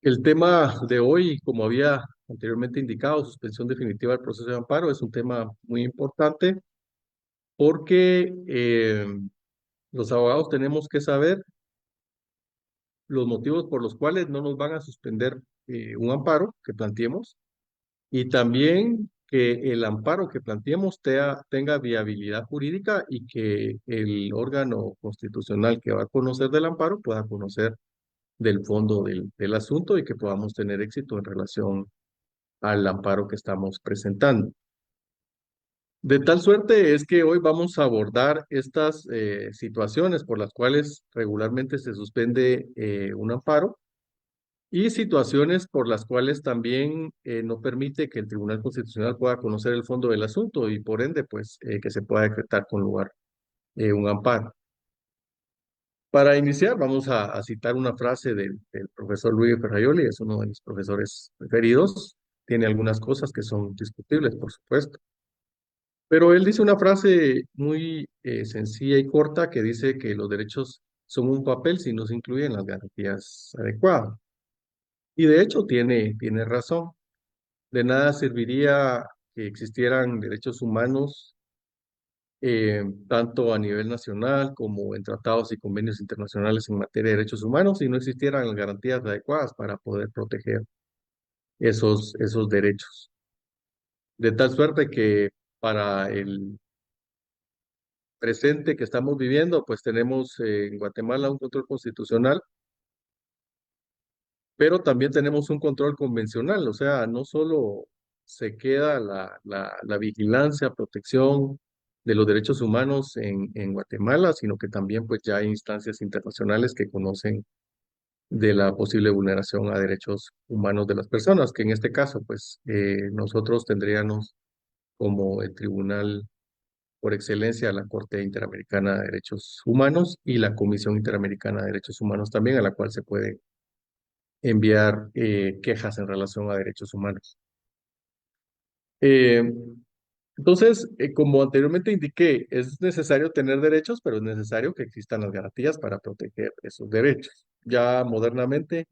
El tema de hoy, como había anteriormente indicado, suspensión definitiva del proceso de amparo, es un tema muy importante porque los abogados tenemos que saber los motivos por los cuales no nos van a suspender un amparo que planteemos y también que el amparo que planteemos tenga viabilidad jurídica y que el órgano constitucional que va a conocer del amparo pueda conocer del fondo del asunto y que podamos tener éxito en relación al amparo que estamos presentando. De tal suerte es que hoy vamos a abordar estas situaciones por las cuales regularmente se suspende un amparo y situaciones por las cuales también no permite que el Tribunal Constitucional pueda conocer el fondo del asunto y por ende, pues, que se pueda decretar con lugar un amparo. Para iniciar, vamos a citar una frase del profesor Luis Ferraioli, es uno de mis profesores preferidos. Tiene algunas cosas que son discutibles, por supuesto. Pero él dice una frase muy sencilla y corta que dice que los derechos son un papel si no se incluyen las garantías adecuadas. Y de hecho tiene razón. De nada serviría que existieran derechos humanos tanto a nivel nacional como en tratados y convenios internacionales en materia de derechos humanos si no existieran las garantías adecuadas para poder proteger esos derechos. De tal suerte que para el presente que estamos viviendo, pues tenemos en Guatemala un control constitucional, pero también tenemos un control convencional, o sea, no solo se queda la vigilancia, protección de los derechos humanos en Guatemala, sino que también pues ya hay instancias internacionales que conocen de la posible vulneración a derechos humanos de las personas, que en este caso pues nosotros tendríamos como el tribunal por excelencia la Corte Interamericana de Derechos Humanos y la Comisión Interamericana de Derechos Humanos también, a la cual se puede enviar quejas en relación a derechos humanos. Eh, entonces, como anteriormente indiqué, es necesario tener derechos, pero es necesario que existan las garantías para proteger esos derechos. Ya modernamente,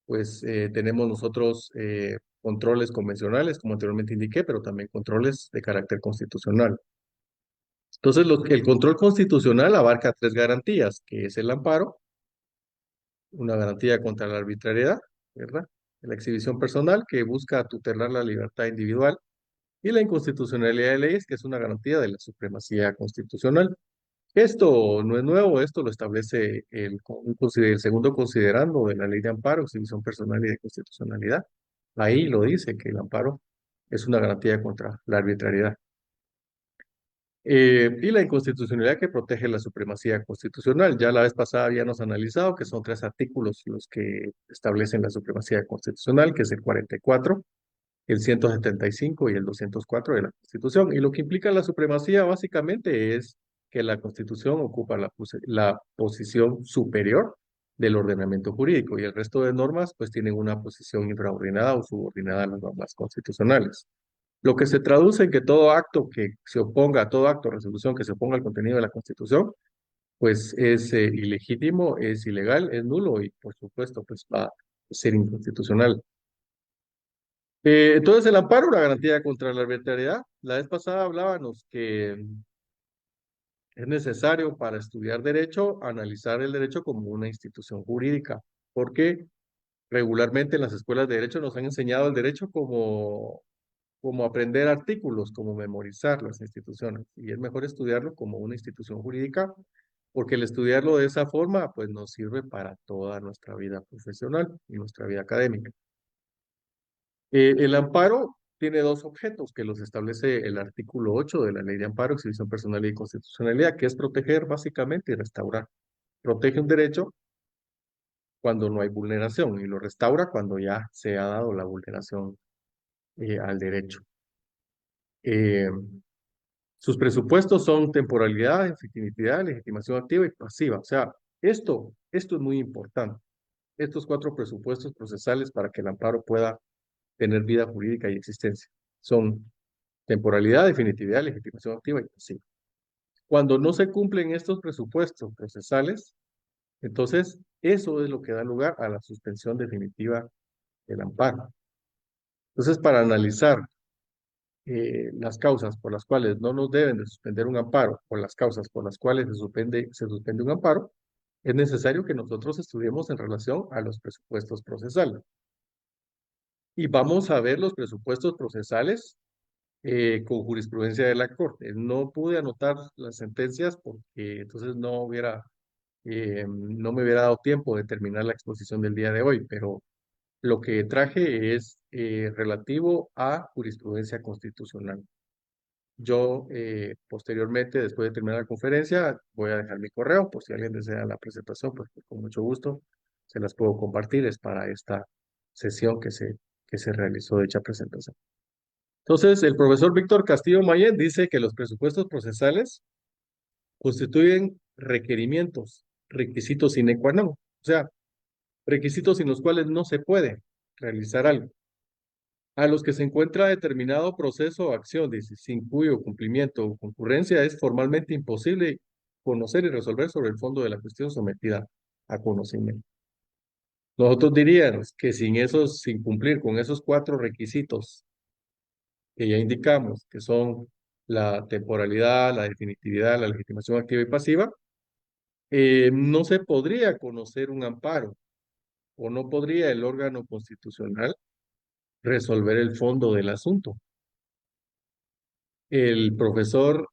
pues tenemos nosotros controles convencionales, como anteriormente indiqué, pero también controles de carácter constitucional. Entonces, el control constitucional abarca tres garantías, que es el amparo, una garantía contra la arbitrariedad, ¿verdad? La exhibición personal, que busca tutelar la libertad individual, y la inconstitucionalidad de leyes, que es una garantía de la supremacía constitucional. Esto no es nuevo, esto lo establece el segundo considerando de la ley de amparo, exhibición personal y de constitucionalidad. Ahí lo dice que el amparo es una garantía contra la arbitrariedad. Y la inconstitucionalidad que protege la supremacía constitucional. Ya la vez pasada habíamos analizado que son tres artículos los que establecen la supremacía constitucional, que es el 44, el 175 y el 204 de la Constitución. Y lo que implica la supremacía básicamente es que la Constitución ocupa la posición superior del ordenamiento jurídico y el resto de normas pues tienen una posición infraordinada o subordinada a las normas constitucionales. Lo que se traduce en que todo acto que se oponga, todo acto o resolución que se oponga al contenido de la Constitución, pues es ilegítimo, es ilegal, es nulo y por supuesto pues va a ser inconstitucional. Entonces el amparo, una garantía contra la arbitrariedad. La vez pasada hablábamos que es necesario para estudiar derecho analizar el derecho como una institución jurídica, porque regularmente en las escuelas de derecho nos han enseñado el derecho como aprender artículos, como memorizar las instituciones. Y es mejor estudiarlo como una institución jurídica, porque el estudiarlo de esa forma, pues nos sirve para toda nuestra vida profesional y nuestra vida académica. El amparo tiene dos objetos que los establece el artículo 8 de la Ley de Amparo, Exhibición Personal y Constitucionalidad, que es proteger básicamente y restaurar. Protege un derecho cuando no hay vulneración y lo restaura cuando ya se ha dado la vulneración al derecho. Eh, Sus presupuestos son temporalidad, efectividad, legitimación activa y pasiva. O sea, esto es muy importante. Estos cuatro presupuestos procesales para que el amparo pueda tener vida jurídica y existencia son temporalidad, definitividad, legitimación activa y pasiva. Cuando no se cumplen estos presupuestos procesales, entonces eso es lo que da lugar a la suspensión definitiva el amparo. Entonces, para analizar las causas por las cuales no nos deben de suspender un amparo o las causas por las cuales se suspende un amparo, es necesario que nosotros estudiemos en relación a los presupuestos procesales. Y vamos a ver los presupuestos procesales con jurisprudencia de la Corte. No pude anotar las sentencias porque entonces no me hubiera dado tiempo de terminar la exposición del día de hoy, pero lo que traje es relativo a jurisprudencia constitucional. Yo posteriormente, después de terminar la conferencia, voy a dejar mi correo por si alguien desea la presentación, pues con mucho gusto se las puedo compartir. Es para esta sesión que se realizó dicha presentación. Entonces, el profesor Víctor Castillo Mayen dice que los presupuestos procesales constituyen requerimientos, requisitos sine qua non, o sea, requisitos sin los cuales no se puede realizar algo, a los que se encuentra determinado proceso o acción, dice, sin cuyo cumplimiento o concurrencia es formalmente imposible conocer y resolver sobre el fondo de la cuestión sometida a conocimiento. Nosotros diríamos que sin cumplir con esos cuatro requisitos que ya indicamos, que son la temporalidad, la definitividad, la legitimación activa y pasiva, no se podría conocer un amparo o no podría el órgano constitucional resolver el fondo del asunto. El profesor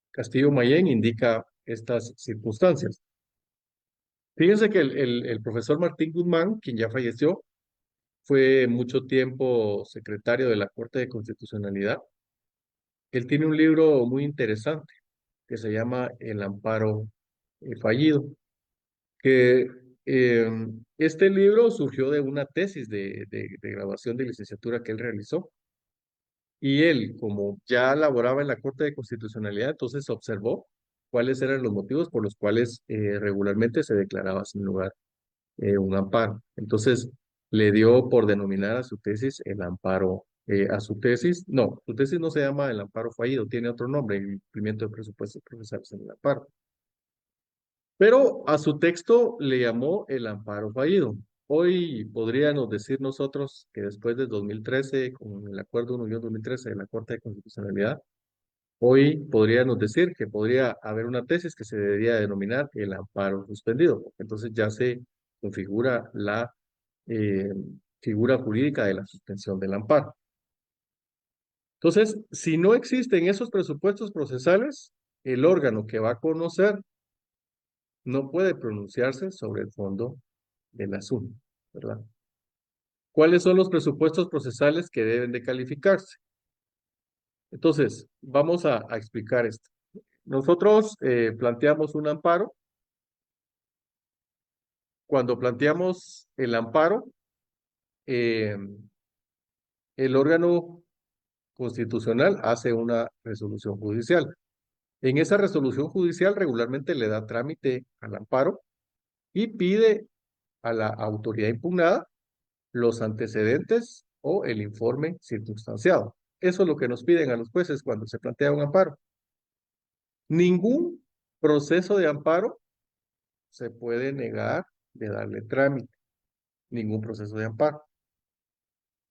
Castillo Mayén indica estas circunstancias. Fíjense que el profesor Martín Guzmán, quien ya falleció, fue mucho tiempo secretario de la Corte de Constitucionalidad. Él tiene un libro muy interesante que se llama El amparo fallido, que este libro surgió de una tesis de graduación de licenciatura que él realizó. Y él, como ya laboraba en la Corte de Constitucionalidad, entonces observó cuáles eran los motivos por los cuales regularmente se declaraba sin lugar un amparo. Entonces, le dio por denominar a su tesis el amparo, su tesis no se llama el amparo fallido, tiene otro nombre, el cumplimiento de presupuestos procesales en el amparo. Pero a su texto le llamó el amparo fallido. Hoy podríamos decir nosotros que después del 2013, con el Acuerdo 1-2013 de la Corte de Constitucionalidad, hoy podríamos decir que podría haber una tesis que se debería denominar el amparo suspendido, porque entonces ya se configura la eh, figura jurídica de la suspensión del amparo. Entonces, si no existen esos presupuestos procesales, el órgano que va a conocer no puede pronunciarse sobre el fondo del asunto, ¿verdad? ¿Cuáles son los presupuestos procesales que deben de calificarse? Entonces, vamos a explicar esto. Nosotros planteamos un amparo. Cuando planteamos el amparo, eh, el órgano constitucional hace una resolución judicial. En esa resolución judicial regularmente le da trámite al amparo y pide a la autoridad impugnada los antecedentes o el informe circunstanciado. Eso es lo que nos piden a los jueces cuando se plantea un amparo. Ningún proceso de amparo se puede negar de darle trámite, ningún proceso de amparo.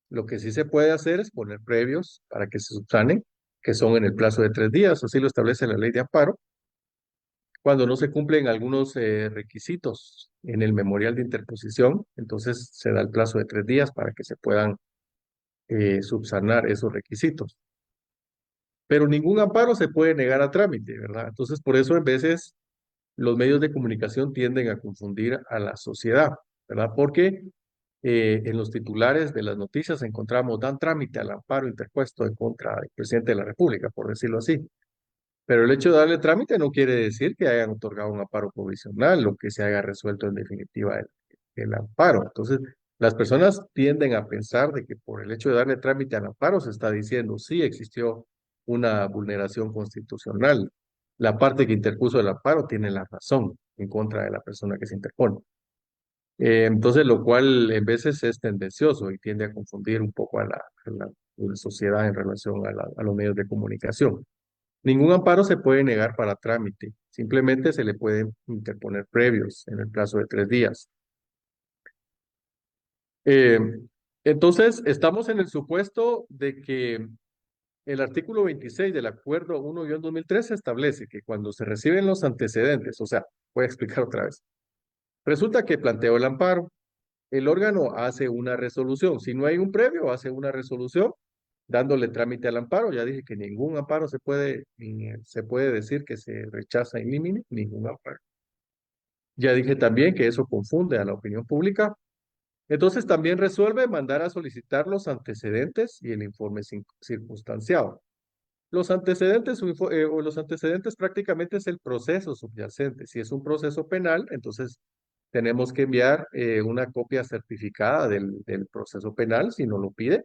Lo que sí se puede hacer es poner previos para que se subsanen, que son en el plazo de 3 días, así lo establece la ley de amparo, cuando no se cumplen algunos requisitos en el memorial de interposición, entonces se da el plazo de 3 días para que se puedan subsanar esos requisitos. Pero ningún amparo se puede negar a trámite, ¿verdad? Entonces, por eso en veces los medios de comunicación tienden a confundir a la sociedad, ¿verdad? Porque en los titulares de las noticias encontramos, dan trámite al amparo interpuesto en contra del presidente de la República, por decirlo así. Pero el hecho de darle trámite no quiere decir que hayan otorgado un amparo provisional o que se haya resuelto en definitiva el amparo. Entonces, las personas tienden a pensar de que por el hecho de darle trámite al amparo se está diciendo, sí existió una vulneración constitucional. La parte que interpuso el amparo tiene la razón en contra de la persona que se interpone. Entonces, lo cual en veces es tendencioso y tiende a confundir un poco a la sociedad en relación a los medios de comunicación. Ningún amparo se puede negar para trámite, simplemente se le pueden interponer previos en el plazo de 3 días. Eh, entonces, estamos en el supuesto de que el artículo 26 del Acuerdo 1-2013 establece que cuando se reciben los antecedentes, o sea, voy a explicar otra vez, resulta que planteó el amparo, el órgano hace una resolución, si no hay un previo, hace una resolución dándole trámite al amparo. Ya dije que ningún amparo se puede decir que se rechaza in limine, ningún amparo. Ya dije también que eso confunde a la opinión pública. Entonces también resuelve mandar a solicitar los antecedentes y el informe circunstanciado. Los antecedentes o los antecedentes prácticamente es el proceso subyacente. Si es un proceso penal, entonces tenemos que enviar una copia certificada del proceso penal si no lo pide,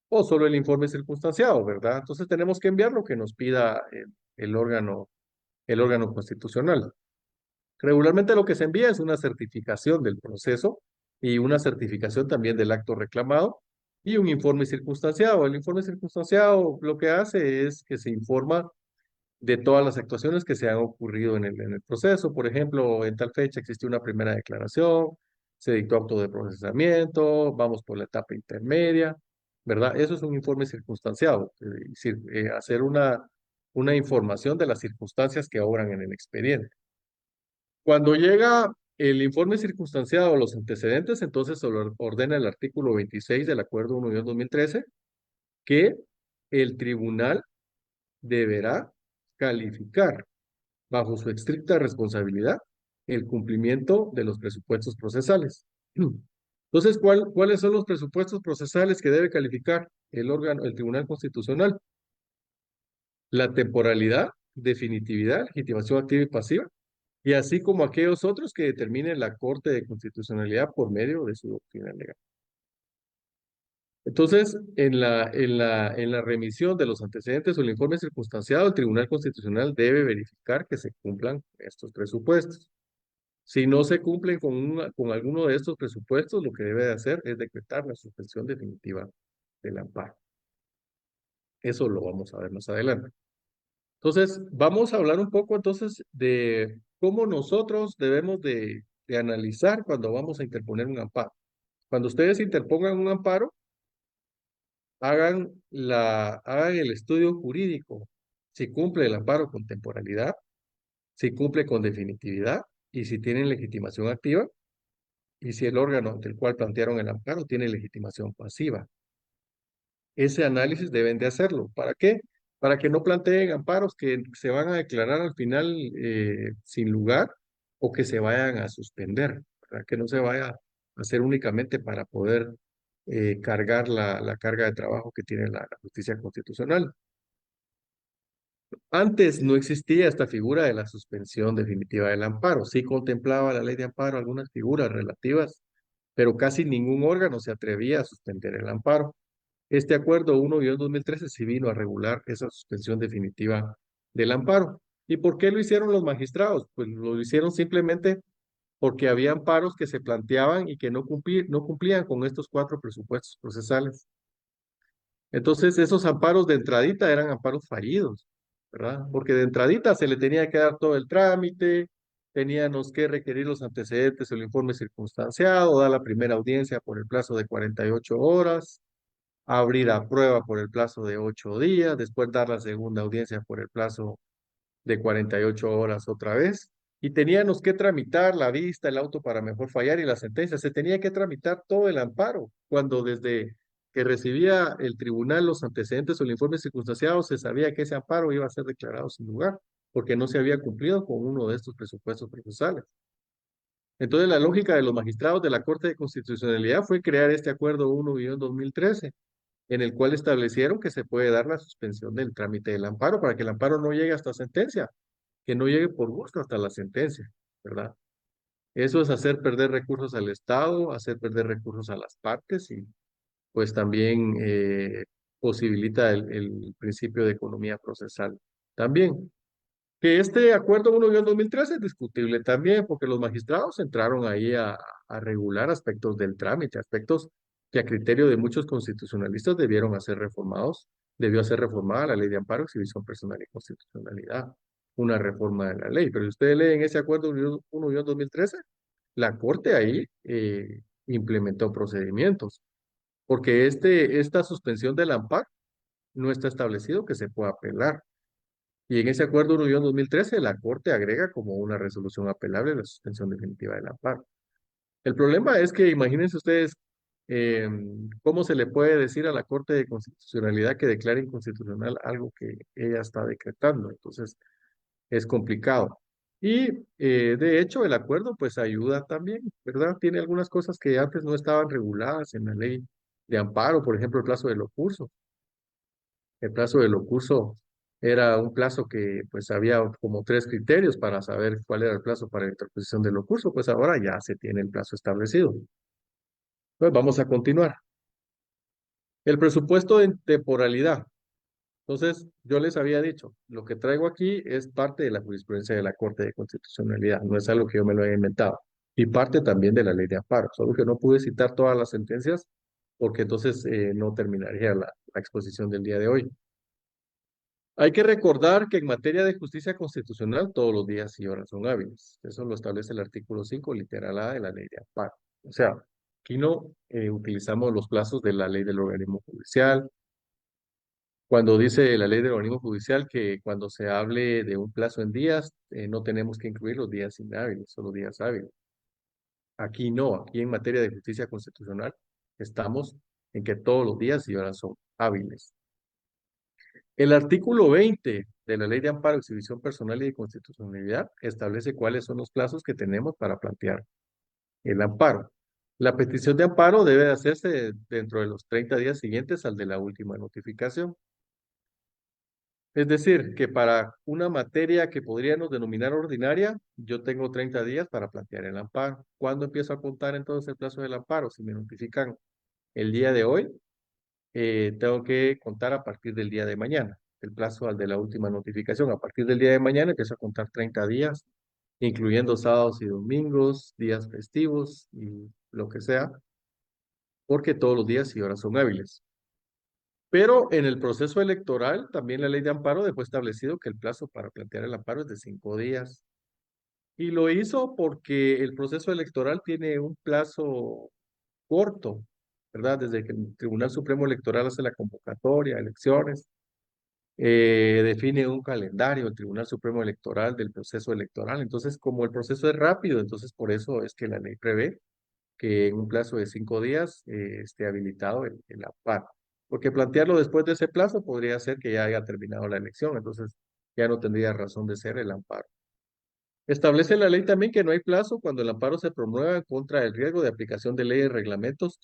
o solo el informe circunstanciado, ¿verdad? Entonces tenemos que enviar lo que nos pida el el órgano constitucional. Regularmente lo que se envía es una certificación del proceso y una certificación también del acto reclamado y un informe circunstanciado. El informe circunstanciado lo que hace es que se informa de todas las actuaciones que se han ocurrido en en el proceso. Por ejemplo, en tal fecha existió una primera declaración, se dictó acto de procesamiento, vamos por la etapa intermedia, ¿verdad? Eso es un informe circunstanciado, es decir, hacer una información de las circunstancias que obran en el expediente. Cuando llega el informe circunstanciado o los antecedentes, entonces se lo ordena el artículo 26 del Acuerdo 1-2013 que el tribunal deberá calificar bajo su estricta responsabilidad el cumplimiento de los presupuestos procesales. Entonces, ¿cuáles son los presupuestos procesales que debe calificar el órgano, el Tribunal Constitucional? La temporalidad, definitividad, legitimación activa y pasiva, y así como aquellos otros que determine la Corte de Constitucionalidad por medio de su doctrina legal. Entonces, en la remisión de los antecedentes o el informe circunstanciado, el Tribunal Constitucional debe verificar que se cumplan estos presupuestos. Si no se cumplen con alguno de estos presupuestos, lo que debe de hacer es decretar la suspensión definitiva del amparo. Eso lo vamos a ver más adelante. Entonces, vamos a hablar un poco entonces de cómo nosotros debemos de analizar cuando vamos a interponer un amparo. Cuando ustedes interpongan un amparo, hagan el estudio jurídico, si cumple el amparo con temporalidad, si cumple con definitividad y si tienen legitimación activa y si el órgano del cual plantearon el amparo tiene legitimación pasiva. Ese análisis deben de hacerlo. ¿Para qué? Para que no planteen amparos que se van a declarar al final sin lugar o que se vayan a suspender, para que no se vaya a hacer únicamente para poder cargar la carga de trabajo que tiene la justicia constitucional. Antes no existía esta figura de la suspensión definitiva del amparo. Sí contemplaba la ley de amparo algunas figuras relativas, pero casi ningún órgano se atrevía a suspender el amparo. Este acuerdo 1-2013 sí vino a regular esa suspensión definitiva del amparo. ¿Y por qué lo hicieron los magistrados? Pues lo hicieron simplemente porque había amparos que se planteaban y que no cumplían con estos cuatro presupuestos procesales. Entonces, esos amparos de entradita eran amparos fallidos, ¿verdad? Porque de entradita se le tenía que dar todo el trámite, teníamos que requerir los antecedentes, el informe circunstanciado, dar la primera audiencia por el plazo de 48 horas, abrir a prueba por el plazo de 8 días, después dar la segunda audiencia por el plazo de 48 horas otra vez. Y teníamos que tramitar la vista, el auto para mejor fallar y la sentencia. Se tenía que tramitar todo el amparo, cuando desde que recibía el tribunal los antecedentes o el informe circunstanciado se sabía que ese amparo iba a ser declarado sin lugar, porque no se había cumplido con uno de estos presupuestos procesales. Entonces, la lógica de los magistrados de la Corte de Constitucionalidad fue crear este acuerdo 1-2013 en el cual establecieron que se puede dar la suspensión del trámite del amparo para que el amparo no llegue hasta sentencia, que no llegue por gusto hasta la sentencia, ¿verdad? Eso es hacer perder recursos al Estado, hacer perder recursos a las partes y pues también posibilita el principio de economía procesal. También, que este acuerdo 1-2013 es discutible también porque los magistrados entraron ahí a regular aspectos del trámite, aspectos que a criterio de muchos constitucionalistas debieron ser reformados. Debió ser reformada la ley de amparo, exhibición personal y constitucionalidad, una reforma de la ley. Pero si ustedes leen ese acuerdo 1-2013, la Corte ahí implementó procedimientos, porque esta suspensión del amparo no está establecido que se pueda apelar. Y en ese acuerdo 1-2013, la Corte agrega como una resolución apelable la suspensión definitiva del amparo. El problema es que imagínense ustedes eh, cómo se le puede decir a la Corte de Constitucionalidad que declare inconstitucional algo que ella está decretando. Entonces, es complicado. Y de hecho, el acuerdo pues ayuda también, ¿verdad? Tiene algunas cosas que antes no estaban reguladas en la ley de amparo, por ejemplo, el plazo de los cursos. El plazo de lo curso era un plazo que pues había como tres criterios para saber cuál era el plazo para la interposición de lo curso, pues ahora ya se tiene el plazo establecido. Pues vamos a continuar. El presupuesto de temporalidad. Entonces, yo les había dicho, lo que traigo aquí es parte de la jurisprudencia de la Corte de Constitucionalidad, no es algo que yo me lo haya inventado, y parte también de la ley de amparo, solo que no pude citar todas las sentencias porque entonces no terminaría la exposición del día de hoy. Hay que recordar que en materia de justicia constitucional todos los días y horas son hábiles. Eso lo establece el artículo 5 literal A de la ley de amparo. O sea, aquí no utilizamos los plazos de la ley del organismo judicial. Cuando dice la ley del organismo judicial que cuando se hable de un plazo en días, no tenemos que incluir los días inhábiles, solo días hábiles. Aquí no, aquí en materia de justicia constitucional estamos en que todos los días y horas son hábiles. El artículo 20 de la Ley de Amparo, Exhibición Personal y de Constitucionalidad establece cuáles son los plazos que tenemos para plantear el amparo. La petición de amparo debe de hacerse dentro de los 30 días siguientes al de la última notificación. Es decir, que para una materia que podríamos denominar ordinaria, yo tengo 30 días para plantear el amparo. ¿Cuándo empiezo a contar entonces el plazo del amparo? Si me notifican el día de hoy, tengo que contar a partir del día de mañana, el plazo al de la última notificación. A partir del día de mañana empiezo a contar 30 días, incluyendo sábados y domingos, días festivos y lo que sea, porque todos los días y horas son hábiles. Pero en el proceso electoral, también la ley de amparo dejó establecido que el plazo para plantear el amparo es de 5 días. Y lo hizo porque el proceso electoral tiene un plazo corto, ¿verdad? Desde que el Tribunal Supremo Electoral hace la convocatoria, elecciones, define un calendario, el Tribunal Supremo Electoral del proceso electoral. Entonces, como el proceso es rápido, entonces por eso es que la ley prevé que en un plazo de 5 días esté habilitado el amparo. Porque plantearlo después de ese plazo podría ser que ya haya terminado la elección, entonces ya no tendría razón de ser el amparo. Establece la ley también que no hay plazo cuando el amparo se promueva contra el riesgo de aplicación de leyes y reglamentos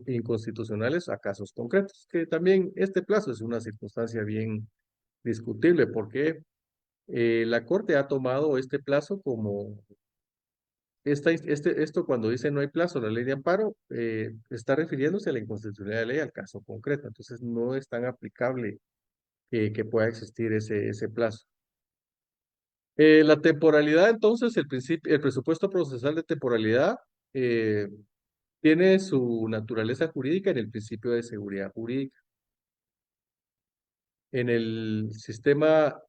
inconstitucionales a casos concretos, que también este plazo es una circunstancia bien discutible porque la Corte ha tomado este plazo como, esto cuando dice no hay plazo, la ley de amparo está refiriéndose a la inconstitucionalidad de la ley al caso concreto, entonces no es tan aplicable que pueda existir ese plazo. La temporalidad, entonces, el presupuesto procesal de temporalidad eh, tiene su naturaleza jurídica en el principio de seguridad jurídica. En el sistema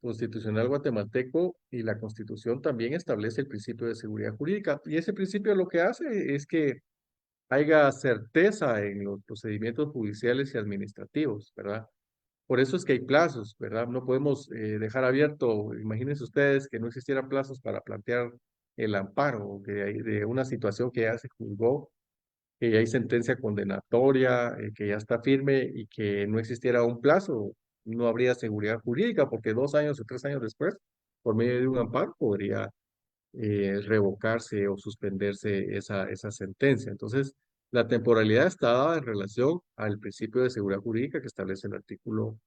constitucional guatemalteco y la Constitución también establece el principio de seguridad jurídica. Y ese principio lo que hace es que haya certeza en los procedimientos judiciales y administrativos, ¿verdad? Por eso es que hay plazos, ¿verdad? No podemos dejar abierto, imagínense ustedes que no existieran plazos para plantear el amparo de una situación que ya se juzgó, que ya hay sentencia condenatoria, que ya está firme y que no existiera un plazo, no habría seguridad jurídica porque 2 años o 3 años después, por medio de un amparo, podría revocarse o suspenderse esa sentencia. Entonces, la temporalidad está dada en relación al principio de seguridad jurídica que establece el artículo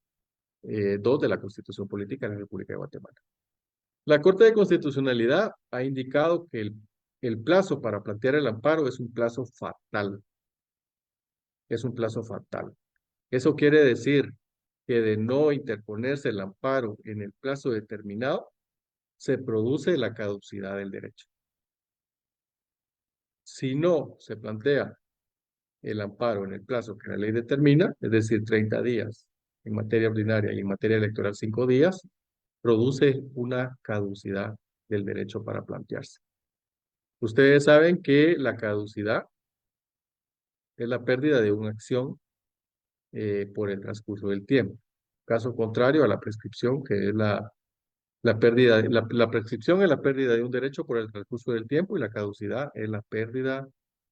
2 de la Constitución Política de la República de Guatemala. La Corte de Constitucionalidad ha indicado que el plazo para plantear el amparo es un plazo fatal. Es un plazo fatal. Eso quiere decir que de no interponerse el amparo en el plazo determinado, se produce la caducidad del derecho. Si no se plantea el amparo en el plazo que la ley determina, es decir, 30 días en materia ordinaria y en materia electoral 5 días, produce una caducidad del derecho para plantearse. Ustedes saben que la caducidad es la pérdida de una acción por el transcurso del tiempo. Caso contrario a la prescripción, que es la pérdida, la prescripción es la pérdida de un derecho por el transcurso del tiempo y la caducidad es la pérdida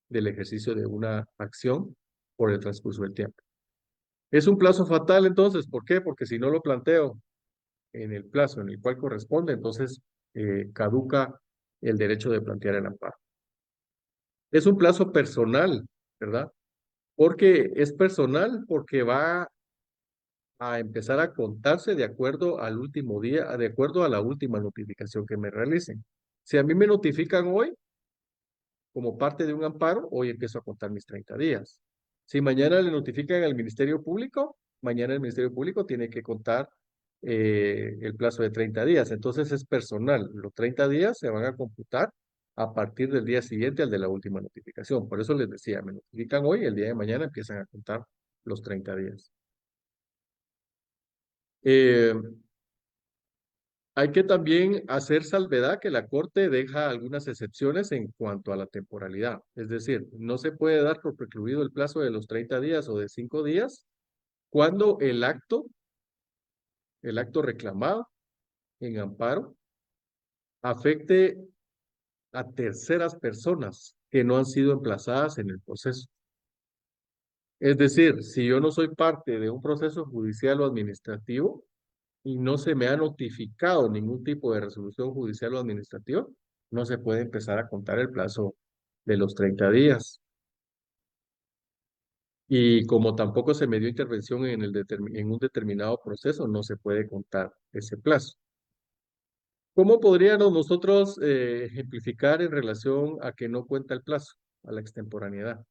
del ejercicio de una acción por el transcurso del tiempo. Es un plazo fatal entonces, ¿por qué? Porque si no lo planteo en el plazo en el cual corresponde, entonces caduca el derecho de plantear el amparo. Es un plazo personal, ¿verdad? Porque es personal, porque va a empezar a contarse de acuerdo al último día, de acuerdo a la última notificación que me realicen. Si a mí me notifican hoy como parte de un amparo, hoy empiezo a contar mis 30 días. Si mañana le notifican al Ministerio Público, mañana el Ministerio Público tiene que contar el plazo de 30 días. Entonces es personal. Los 30 días se van a computar a partir del día siguiente al de la última notificación. Por eso les decía, me notifican hoy, el día de mañana empiezan a contar los 30 días. Eh, Hay que también hacer salvedad que la Corte deja algunas excepciones en cuanto a la temporalidad. Es decir, no se puede dar por precluido el plazo de los 30 días o de 5 días cuando el acto reclamado en amparo, afecte a terceras personas que no han sido emplazadas en el proceso. Es decir, si yo no soy parte de un proceso judicial o administrativo, y no se me ha notificado ningún tipo de resolución judicial o administrativa, no se puede empezar a contar el plazo de los 30 días. Y como tampoco se me dio intervención en, en un determinado proceso, no se puede contar ese plazo. ¿Cómo podríamos nosotros ejemplificar en relación a que no cuenta el plazo, a la extemporaneidad?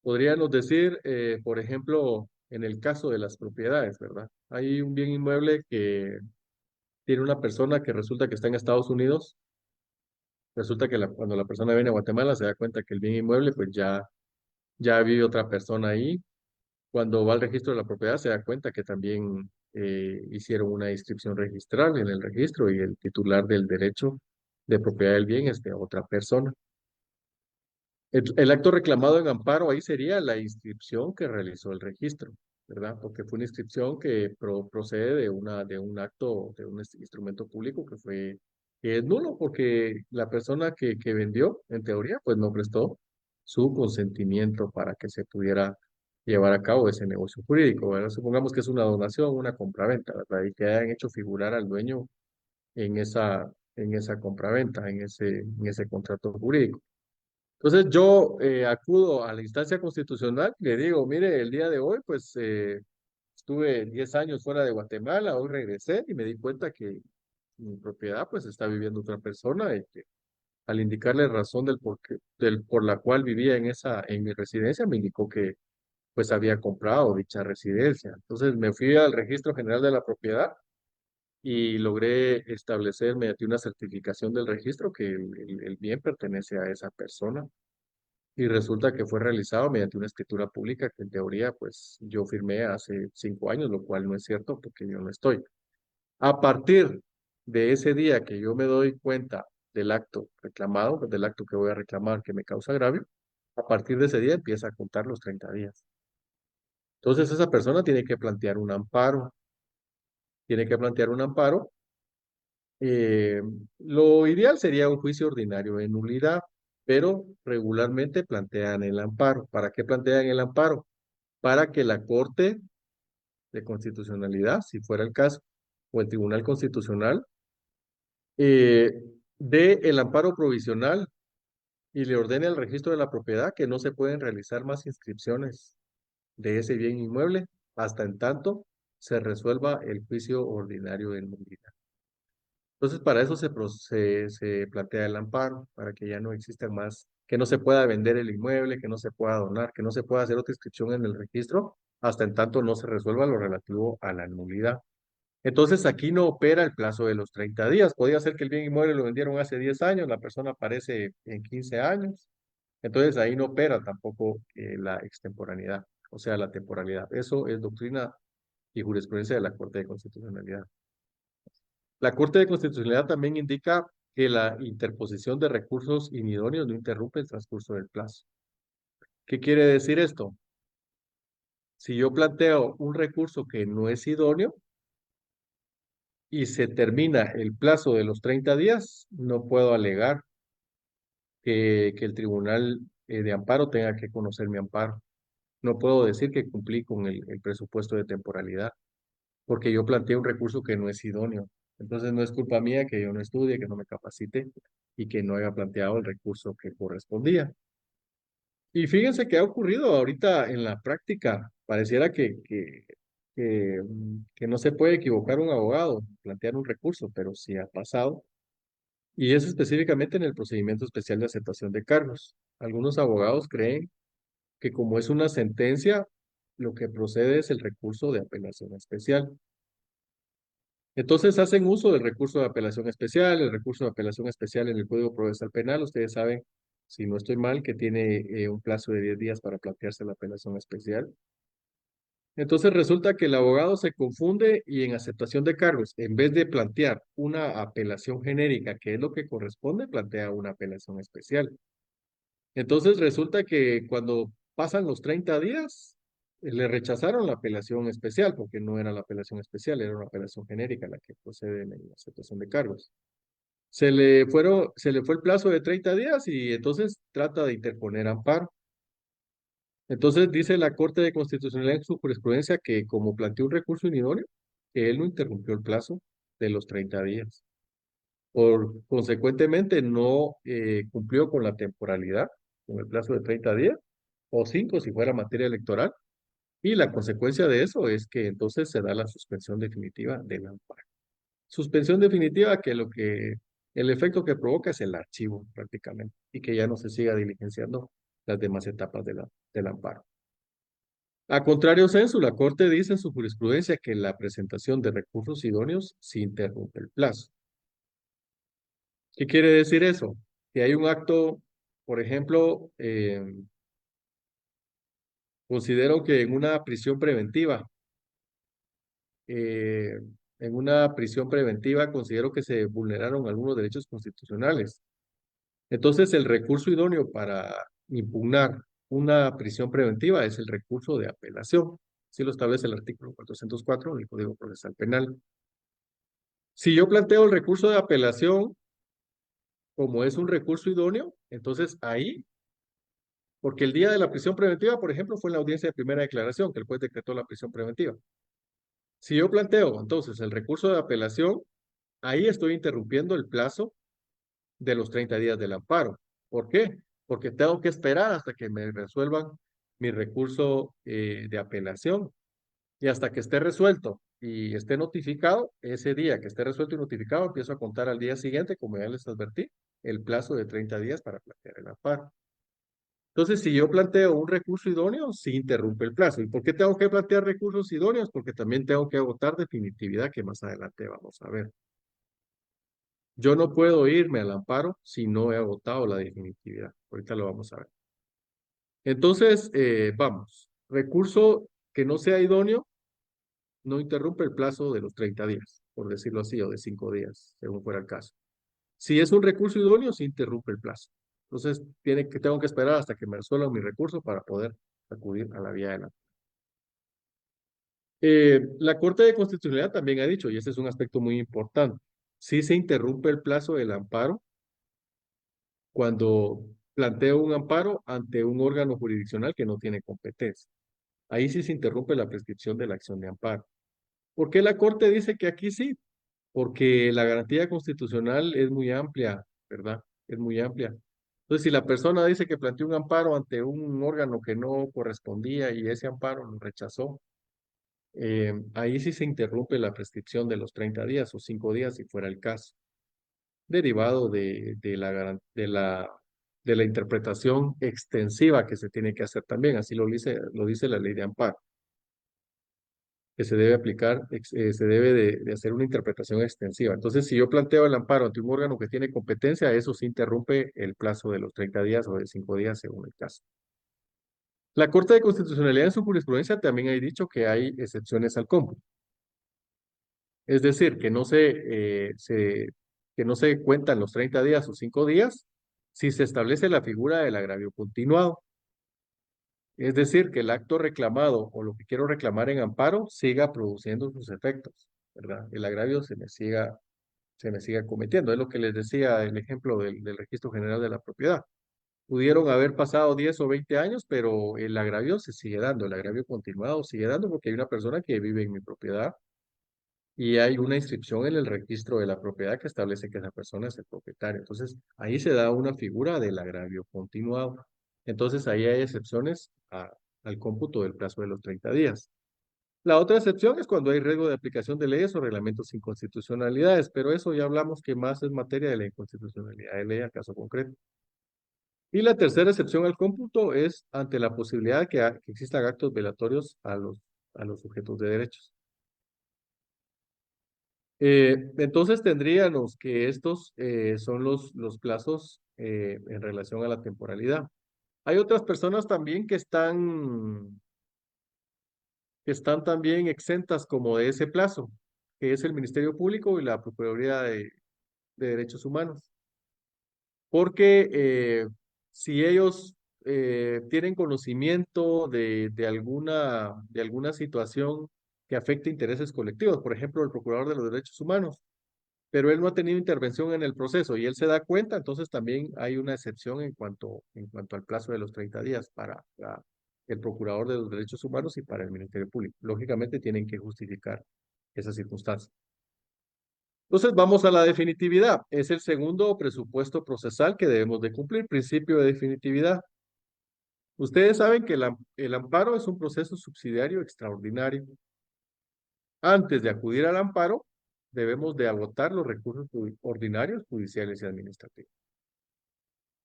Podríamos decir, por ejemplo, en el caso de las propiedades, ¿verdad? Hay un bien inmueble que tiene una persona que resulta que está en Estados Unidos. Resulta que cuando la persona viene a Guatemala se da cuenta que el bien inmueble pues ya vive otra persona ahí. Cuando va al registro de la propiedad se da cuenta que también hicieron una inscripción registral en el registro y el titular del derecho de propiedad del bien es de otra persona. El acto reclamado en amparo ahí sería la inscripción que realizó el registro, ¿verdad? Porque fue una inscripción que procede de un acto, de un instrumento público que es nulo, porque la persona que vendió, en teoría, pues no prestó su consentimiento para que se pudiera llevar a cabo ese negocio jurídico, ¿verdad? Supongamos que es una donación, una compraventa, ¿verdad? Y que hayan hecho figurar al dueño en esa compraventa, en ese contrato jurídico. Entonces yo acudo a la instancia constitucional y le digo, mire, el día de hoy pues estuve 10 años fuera de Guatemala, hoy regresé y me di cuenta que mi propiedad pues está viviendo otra persona y que al indicarle razón por la cual vivía en mi residencia, me indicó que pues había comprado dicha residencia. Entonces me fui al registro general de la propiedad y logré establecer mediante una certificación del registro que el bien pertenece a esa persona. Y resulta que fue realizado mediante una escritura pública que en teoría, pues yo firmé hace 5 años, lo cual no es cierto porque yo no estoy. A partir de ese día que yo me doy cuenta del acto reclamado, pues, del acto que voy a reclamar que me causa agravio, a partir de ese día empieza a contar los 30 días. Entonces esa persona tiene que plantear un amparo, tiene que plantear un amparo. eh, lo ideal sería un juicio ordinario de nulidad, pero regularmente plantean el amparo. ¿Para qué plantean el amparo? Para que la Corte de Constitucionalidad, si fuera el caso, o el Tribunal Constitucional, eh, dé el amparo provisional y le ordene al registro de la propiedad que no se pueden realizar más inscripciones de ese bien inmueble hasta en tanto se resuelva el juicio ordinario de nulidad. Entonces, para eso se plantea el amparo, para que ya no exista más, que no se pueda vender el inmueble, que no se pueda donar, que no se pueda hacer otra inscripción en el registro, hasta en tanto no se resuelva lo relativo a la nulidad. Entonces, aquí no opera el plazo de los 30 días. Podría ser que el bien inmueble lo vendieron hace 10 años, la persona aparece en 15 años. Entonces, ahí no opera tampoco la extemporaneidad, o sea, la temporalidad. Eso es doctrina y jurisprudencia de la Corte de Constitucionalidad. La Corte de Constitucionalidad también indica que la interposición de recursos inidóneos no interrumpe el transcurso del plazo. ¿Qué quiere decir esto? Si yo planteo un recurso que no es idóneo y se termina el plazo de los 30 días, no puedo alegar que el tribunal de amparo tenga que conocer mi amparo. No puedo decir que cumplí con el presupuesto de temporalidad, porque yo planteé un recurso que no es idóneo. Entonces no es culpa mía que yo no estudie, que no me capacite y que no haya planteado el recurso que correspondía. Y fíjense que ha ocurrido ahorita en la práctica. Pareciera que no se puede equivocar un abogado, plantear un recurso, pero sí ha pasado. Y eso específicamente en el procedimiento especial de aceptación de cargos. Algunos abogados creen que como es una sentencia, lo que procede es el recurso de apelación especial. Entonces hacen uso del recurso de apelación especial, el recurso de apelación especial en el Código Procesal Penal. Ustedes saben, si no estoy mal, que tiene un plazo de 10 días para plantearse la apelación especial. Entonces resulta que el abogado se confunde y en aceptación de cargos, en vez de plantear una apelación genérica, que es lo que corresponde, plantea una apelación especial. Entonces resulta que cuando pasan los 30 días, le rechazaron la apelación especial, porque no era la apelación especial, era una apelación genérica la que procede en la aceptación de cargos. Se le fue el plazo de 30 días y entonces trata de interponer amparo. Entonces dice la Corte de Constitucionalidad en su jurisprudencia que como planteó un recurso inidóneo, que él no interrumpió el plazo de los 30 días. Consecuentemente, no cumplió con la temporalidad, con el plazo de 30 días, o 5 si fuera materia electoral, y la consecuencia de eso es que entonces se da la suspensión definitiva del amparo. Suspensión definitiva el efecto que provoca es el archivo prácticamente, y que ya no se siga diligenciando las demás etapas del amparo. A contrario censo, la Corte dice en su jurisprudencia que la presentación de recursos idóneos sí interrumpe el plazo. ¿Qué quiere decir eso? Que hay un acto, por ejemplo, considero que eh, en una prisión preventiva considero que se vulneraron algunos derechos constitucionales. Entonces, el recurso idóneo para impugnar una prisión preventiva es el recurso de apelación. Así lo establece el artículo 404 del Código Procesal Penal. Si yo planteo el recurso de apelación como es un recurso idóneo, entonces ahí porque el día de la prisión preventiva, por ejemplo, fue en la audiencia de primera declaración que el juez decretó la prisión preventiva. Si yo planteo entonces el recurso de apelación, ahí estoy interrumpiendo el plazo de los 30 días del amparo. ¿Por qué? Porque tengo que esperar hasta que me resuelvan mi recurso de apelación y hasta que esté resuelto y esté notificado, ese día que esté resuelto y notificado, empiezo a contar al día siguiente, como ya les advertí, el plazo de 30 días para plantear el amparo. Entonces, si yo planteo un recurso idóneo, sí interrumpe el plazo. ¿Y por qué tengo que plantear recursos idóneos? Porque también tengo que agotar definitividad, que más adelante vamos a ver. Yo no puedo irme al amparo si no he agotado la definitividad. Ahorita lo vamos a ver. Entonces, vamos. Recurso que no sea idóneo no interrumpe el plazo de los 30 días, por decirlo así, o de 5 días, según fuera el caso. Si es un recurso idóneo, sí interrumpe el plazo. Entonces, tengo que esperar hasta que me resuelvan mi recurso para poder acudir a la vía de la. La Corte de Constitucionalidad también ha dicho, y ese es un aspecto muy importante, si se interrumpe el plazo del amparo cuando planteo un amparo ante un órgano jurisdiccional que no tiene competencia. Ahí sí se interrumpe la prescripción de la acción de amparo. ¿Por qué la Corte dice que aquí sí? Porque la garantía constitucional es muy amplia, ¿verdad? Es muy amplia. Entonces, si la persona dice que planteó un amparo ante un órgano que no correspondía y ese amparo lo rechazó, ahí sí se interrumpe la prescripción de los 30 días o 5 días si fuera el caso, derivado de la interpretación extensiva que se tiene que hacer también, así lo dice la ley de amparo, que se debe aplicar, se debe de hacer una interpretación extensiva. Entonces, si yo planteo el amparo ante un órgano que tiene competencia, eso sí interrumpe el plazo de los 30 días o de 5 días según el caso. La Corte de Constitucionalidad en su jurisprudencia también ha dicho que hay excepciones al cómputo. Es decir, que no se cuentan los 30 días o 5 días si se establece la figura del agravio continuado. Es decir, que el acto reclamado o lo que quiero reclamar en amparo siga produciendo sus efectos, ¿verdad? El agravio se me siga cometiendo. Es lo que les decía el ejemplo del Registro General de la Propiedad. Pudieron haber pasado 10 o 20 años, pero el agravio se sigue dando, el agravio continuado sigue dando porque hay una persona que vive en mi propiedad y hay una inscripción en el registro de la propiedad que establece que esa persona es el propietario. Entonces, ahí se da una figura del agravio continuado. Entonces, ahí hay excepciones al cómputo del plazo de los 30 días. La otra excepción es cuando hay riesgo de aplicación de leyes o reglamentos sin constitucionalidades, pero eso ya hablamos que más es materia de la inconstitucionalidad de ley a caso concreto. Y la tercera excepción al cómputo es ante la posibilidad que existan actos violatorios a los sujetos de derechos. Entonces tendríamos que estos son los plazos en relación a la temporalidad. Hay otras personas también que están también exentas como de ese plazo, que es el Ministerio Público y la Procuraduría de Derechos Humanos. Porque si ellos tienen conocimiento de alguna situación que afecte intereses colectivos, por ejemplo, el Procurador de los Derechos Humanos, pero él no ha tenido intervención en el proceso y él se da cuenta, entonces también hay una excepción en cuanto al plazo de los 30 días para el Procurador de los Derechos Humanos y para el Ministerio Público. Lógicamente tienen que justificar esas circunstancias. Entonces vamos a la definitividad. Es el segundo presupuesto procesal que debemos de cumplir, principio de definitividad. Ustedes saben que el amparo es un proceso subsidiario extraordinario. Antes de acudir al amparo, debemos de agotar los recursos ordinarios, judiciales y administrativos.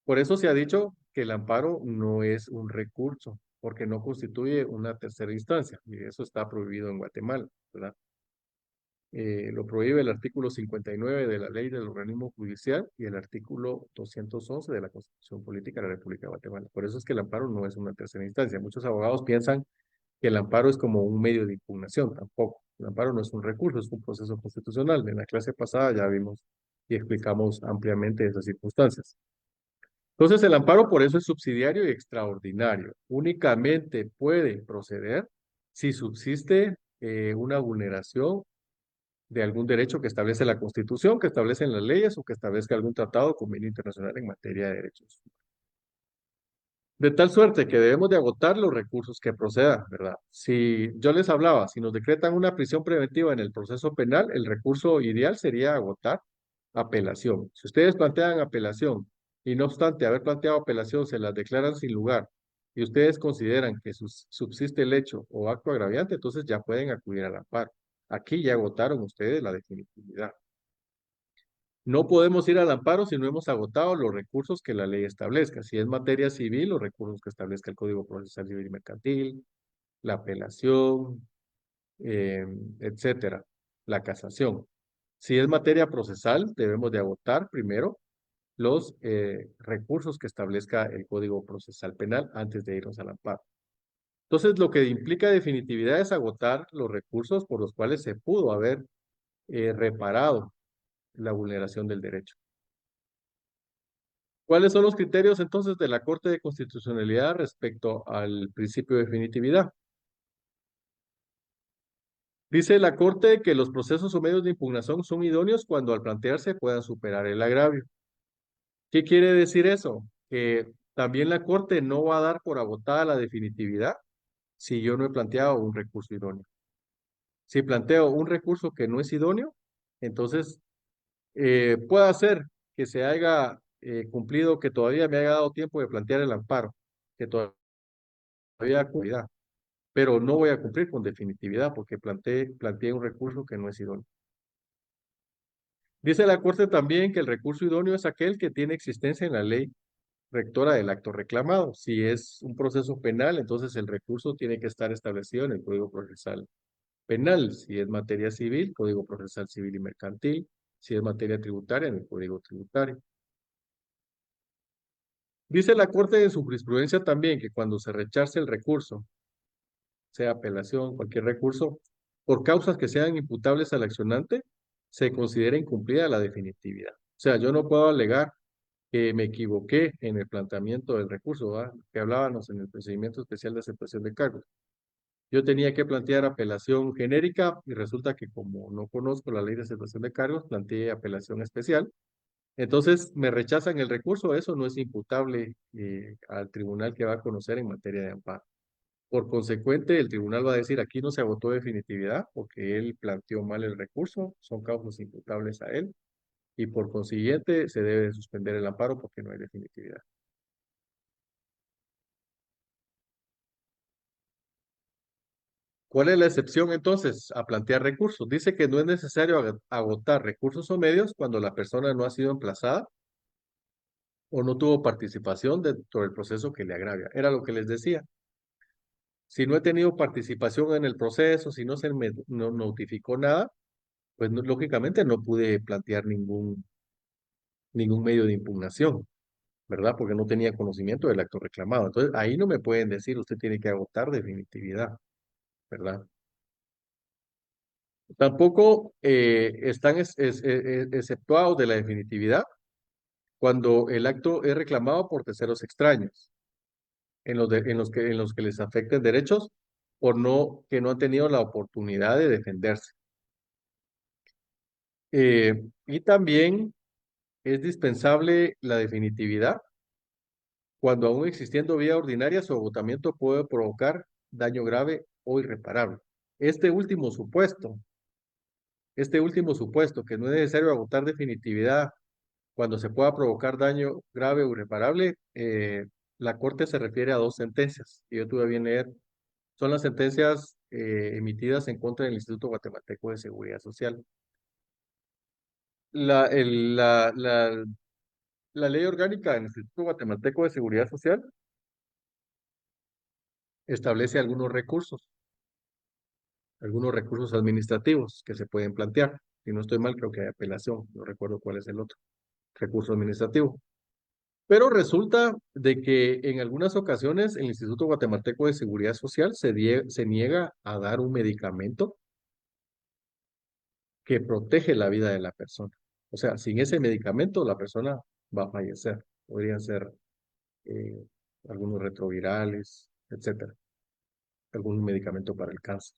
Por eso se ha dicho que el amparo no es un recurso, porque no constituye una tercera instancia, y eso está prohibido en Guatemala, ¿verdad? Lo prohíbe el artículo 59 de la Ley del Organismo Judicial y el artículo 211 de la Constitución Política de la República de Guatemala. Por eso es que el amparo no es una tercera instancia. Muchos abogados piensan que el amparo es como un medio de impugnación, tampoco. El amparo no es un recurso, es un proceso constitucional. En la clase pasada ya vimos y explicamos ampliamente esas circunstancias. Entonces, el amparo por eso es subsidiario y extraordinario. Únicamente puede proceder si subsiste una vulneración de algún derecho que establece la Constitución, que establecen las leyes o que establezca algún tratado o convenio internacional en materia de derechos. De tal suerte que debemos de agotar los recursos que procedan, ¿verdad? Si yo les hablaba, si nos decretan una prisión preventiva en el proceso penal, el recurso ideal sería agotar apelación. Si ustedes plantean apelación y no obstante haber planteado apelación se las declaran sin lugar y ustedes consideran que subsiste el hecho o acto agraviante, entonces ya pueden acudir al amparo. Aquí ya agotaron ustedes la definitividad. No podemos ir al amparo si no hemos agotado los recursos que la ley establezca. Si es materia civil, los recursos que establezca el Código Procesal Civil y Mercantil, la apelación, etcétera, la casación. Si es materia procesal, debemos de agotar primero los recursos que establezca el Código Procesal Penal antes de irnos al amparo. Entonces, lo que implica definitividad es agotar los recursos por los cuales se pudo haber reparado la vulneración del derecho. ¿Cuáles son los criterios entonces de la Corte de Constitucionalidad respecto al principio de definitividad? Dice la Corte que los procesos o medios de impugnación son idóneos cuando al plantearse puedan superar el agravio. ¿Qué quiere decir eso? Que también la Corte no va a dar por agotada la definitividad si yo no he planteado un recurso idóneo. Si planteo un recurso que no es idóneo, entonces puede ser que se haya cumplido, que todavía me haya dado tiempo de plantear el amparo, que todavía cuidar, pero no voy a cumplir con definitividad porque planteé un recurso que no es idóneo. Dice la Corte también que el recurso idóneo es aquel que tiene existencia en la ley rectora del acto reclamado. Si es un proceso penal, entonces el recurso tiene que estar establecido en el Código Procesal Penal. Si es materia civil, Código Procesal Civil y Mercantil. Si es materia tributaria, en el Código Tributario. Dice la Corte en su jurisprudencia también que cuando se rechace el recurso, sea apelación, cualquier recurso, por causas que sean imputables al accionante, se considera incumplida la definitividad. O sea, yo no puedo alegar que me equivoqué en el planteamiento del recurso, ¿va? Que hablábamos en el procedimiento especial de aceptación de cargos. Yo tenía que plantear apelación genérica y resulta que como no conozco la ley de aceptación de cargos, planteé apelación especial. Entonces me rechazan el recurso, eso no es imputable al tribunal que va a conocer en materia de amparo. Por consecuente, el tribunal va a decir aquí no se agotó definitividad porque él planteó mal el recurso, son causas imputables a él y por consiguiente se debe suspender el amparo porque no hay definitividad. ¿Cuál es la excepción entonces a plantear recursos? Dice que no es necesario agotar recursos o medios cuando la persona no ha sido emplazada o no tuvo participación dentro del proceso que le agravia. Era lo que les decía. Si no he tenido participación en el proceso, si no se me no notificó nada, pues lógicamente no pude plantear ningún medio de impugnación, ¿verdad? Porque no tenía conocimiento del acto reclamado. Entonces, ahí no me pueden decir, usted tiene que agotar definitividad, ¿verdad? Tampoco están exceptuados de la definitividad cuando el acto es reclamado por terceros extraños, en los que les afecten derechos por que no han tenido la oportunidad de defenderse. Y también es dispensable la definitividad cuando aún existiendo vía ordinaria su agotamiento puede provocar daño grave o irreparable. Este último supuesto, este último supuesto, que no es necesario agotar definitividad cuando se pueda provocar daño grave o irreparable, la Corte se refiere a dos sentencias que yo tuve a bien leer. Son las sentencias emitidas en contra del Instituto Guatemalteco de Seguridad Social. La, el- la, la, la ley orgánica del Instituto Guatemalteco de Seguridad Social establece algunos recursos administrativos que se pueden plantear. Si no estoy mal, creo que hay apelación, no recuerdo cuál es el otro recurso administrativo. Pero resulta de que en algunas ocasiones el Instituto Guatemalteco de Seguridad Social se niega a dar un medicamento que protege la vida de la persona. O sea, sin ese medicamento la persona va a fallecer. Podrían ser eh, algunos retrovirales, etcétera, algún medicamento para el cáncer.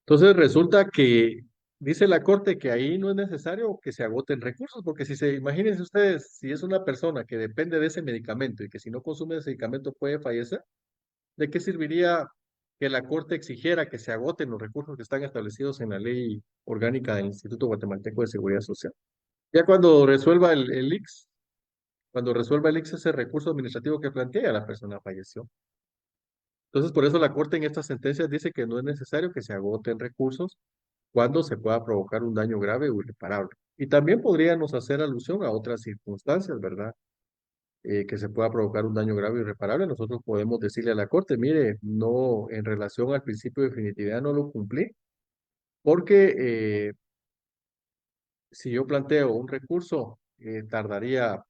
Entonces resulta que dice la Corte que ahí no es necesario que se agoten recursos, porque si se, imagínense ustedes, si es una persona que depende de ese medicamento y que si no consume ese medicamento puede fallecer, ¿de qué serviría que la Corte exigiera que se agoten los recursos que están establecidos en la ley orgánica del Instituto Guatemalteco de Seguridad Social? Ya cuando resuelva el IX, cuando resuelva el IX ese recurso administrativo que plantea, la persona falleció. Entonces, por eso la Corte en estas sentencias dice que no es necesario que se agoten recursos cuando se pueda provocar un daño grave o irreparable. Y también podríamos hacer alusión a otras circunstancias, ¿verdad? Que se pueda provocar un daño grave o irreparable. Nosotros podemos decirle a la Corte, mire, no, en relación al principio de definitividad no lo cumplí, porque si yo planteo un recurso, tardaría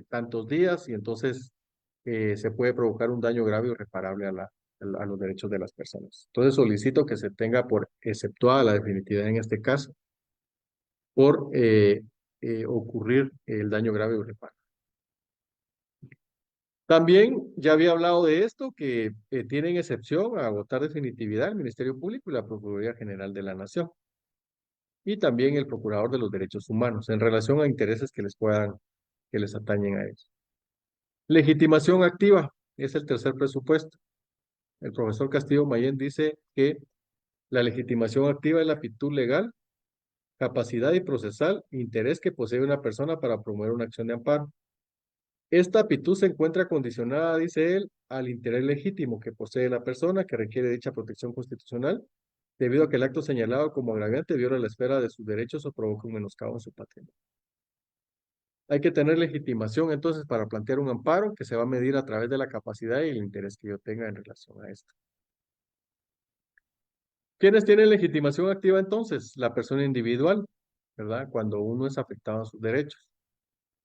tantos días y entonces se puede provocar un daño grave o irreparable a los derechos de las personas. Entonces solicito que se tenga por exceptuada la definitividad en este caso por ocurrir el daño grave o irreparable. También ya había hablado de esto, que tienen excepción a agotar definitividad el Ministerio Público y la Procuraduría General de la Nación, y también el Procurador de los Derechos Humanos, en relación a intereses que les atañen a ellos. Legitimación activa es el tercer presupuesto. El profesor Castillo Mayén dice que la legitimación activa es la aptitud legal, capacidad y procesal, interés que posee una persona para promover una acción de amparo. Esta aptitud se encuentra condicionada, dice él, al interés legítimo que posee la persona que requiere dicha protección constitucional, debido a que el acto señalado como agraviante viola la esfera de sus derechos o provoca un menoscabo en su patrimonio. Hay que tener legitimación entonces para plantear un amparo que se va a medir a través de la capacidad y el interés que yo tenga en relación a esto. ¿Quiénes tienen legitimación activa entonces? La persona individual, ¿verdad? Cuando uno es afectado en sus derechos.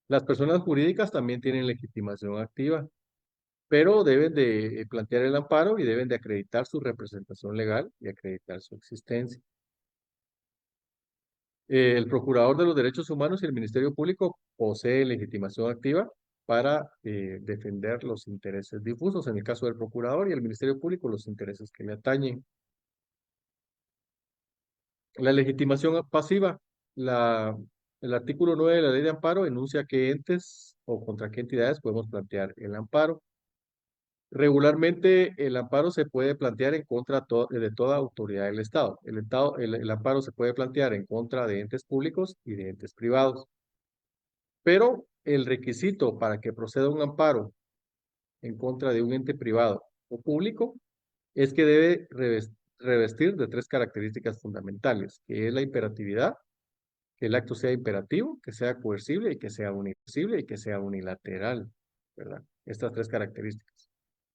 Las personas jurídicas también tienen legitimación activa, pero deben de plantear el amparo y deben de acreditar su representación legal y acreditar su existencia. El Procurador de los Derechos Humanos y el Ministerio Público posee legitimación activa para defender los intereses difusos, en el caso del Procurador, y el Ministerio Público los intereses que le atañen. La legitimación pasiva, la, el artículo 9 de la Ley de Amparo enuncia qué entes o contra qué entidades podemos plantear el amparo. Regularmente el amparo se puede plantear en contra de toda autoridad del Estado. El amparo se puede plantear en contra de entes públicos y de entes privados. Pero el requisito para que proceda un amparo en contra de un ente privado o público es que debe revestir de tres características fundamentales, que es la imperatividad, que el acto sea imperativo, que sea coercible y que sea universal y que sea unilateral, ¿verdad? Estas tres características.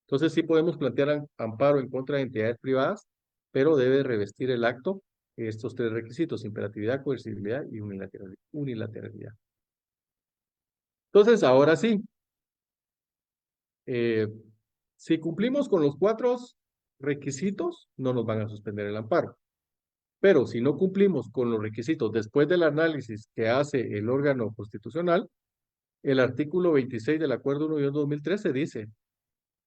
Entonces sí podemos plantear amparo en contra de entidades privadas, pero debe revestir el acto estos tres requisitos: imperatividad, coercibilidad y unilateralidad. Entonces, ahora sí, eh, si cumplimos con los cuatro requisitos, no nos van a suspender el amparo. Pero si no cumplimos con los requisitos después del análisis que hace el órgano constitucional, el artículo 26 del Acuerdo 1-2013 dice: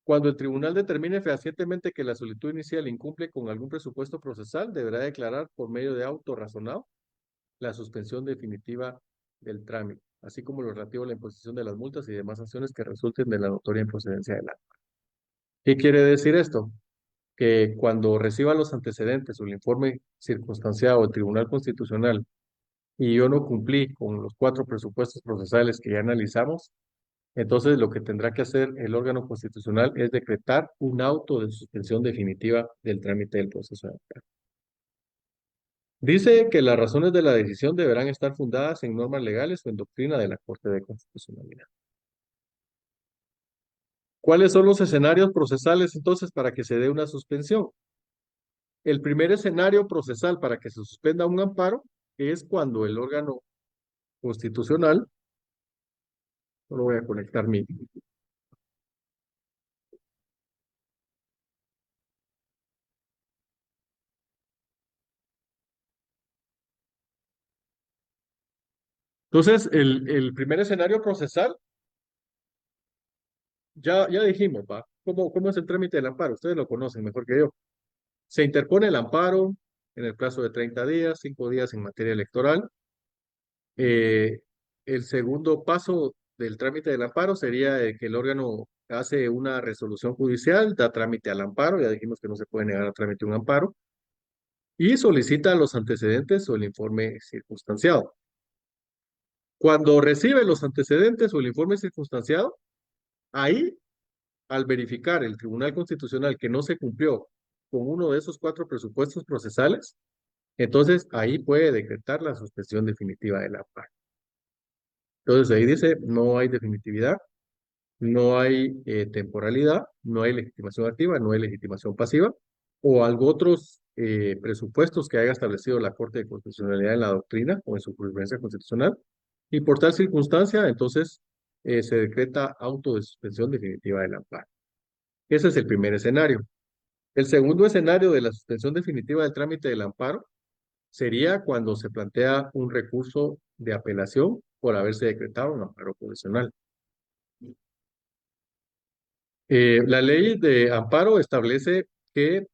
cuando el tribunal determine fehacientemente que la solicitud inicial incumple con algún presupuesto procesal, deberá declarar por medio de auto razonado la suspensión definitiva del trámite, así como lo relativo a la imposición de las multas y demás sanciones que resulten de la notoria improcedencia del acto. ¿Qué quiere decir esto? Que cuando reciba los antecedentes o el informe circunstanciado del Tribunal Constitucional y yo no cumplí con los cuatro presupuestos procesales que ya analizamos, entonces lo que tendrá que hacer el órgano constitucional es decretar un auto de suspensión definitiva del trámite del proceso de amparo. Dice que las razones de la decisión deberán estar fundadas en normas legales o en doctrina de la Corte de Constitucionalidad. ¿Cuáles son los escenarios procesales entonces para que se dé una suspensión? El primer escenario procesal para que se suspenda un amparo es cuando el órgano constitucional, no lo voy a conectar mi. Entonces, el primer escenario procesal, ya dijimos, ¿va? ¿Cómo es el trámite del amparo? Ustedes lo conocen mejor que yo. Se interpone el amparo en el plazo de 30 días, 5 días en materia electoral. Eh, el segundo paso del trámite del amparo sería que el órgano hace una resolución judicial, da trámite al amparo, ya dijimos que no se puede negar a trámite un amparo, y solicita los antecedentes o el informe circunstanciado. Cuando recibe los antecedentes o el informe circunstanciado, ahí, al verificar el Tribunal Constitucional que no se cumplió con uno de esos cuatro presupuestos procesales, entonces ahí puede decretar la suspensión definitiva del amparo. Entonces ahí dice: no hay definitividad, no hay temporalidad, no hay legitimación activa, no hay legitimación pasiva, o algo otros presupuestos que haya establecido la Corte de Constitucionalidad en la doctrina o en su jurisprudencia constitucional. Y por tal circunstancia, entonces, se decreta auto de suspensión definitiva del amparo. Ese es el primer escenario. El segundo escenario de la suspensión definitiva del trámite del amparo sería cuando se plantea un recurso de apelación por haberse decretado un amparo provisional. La ley de amparo establece que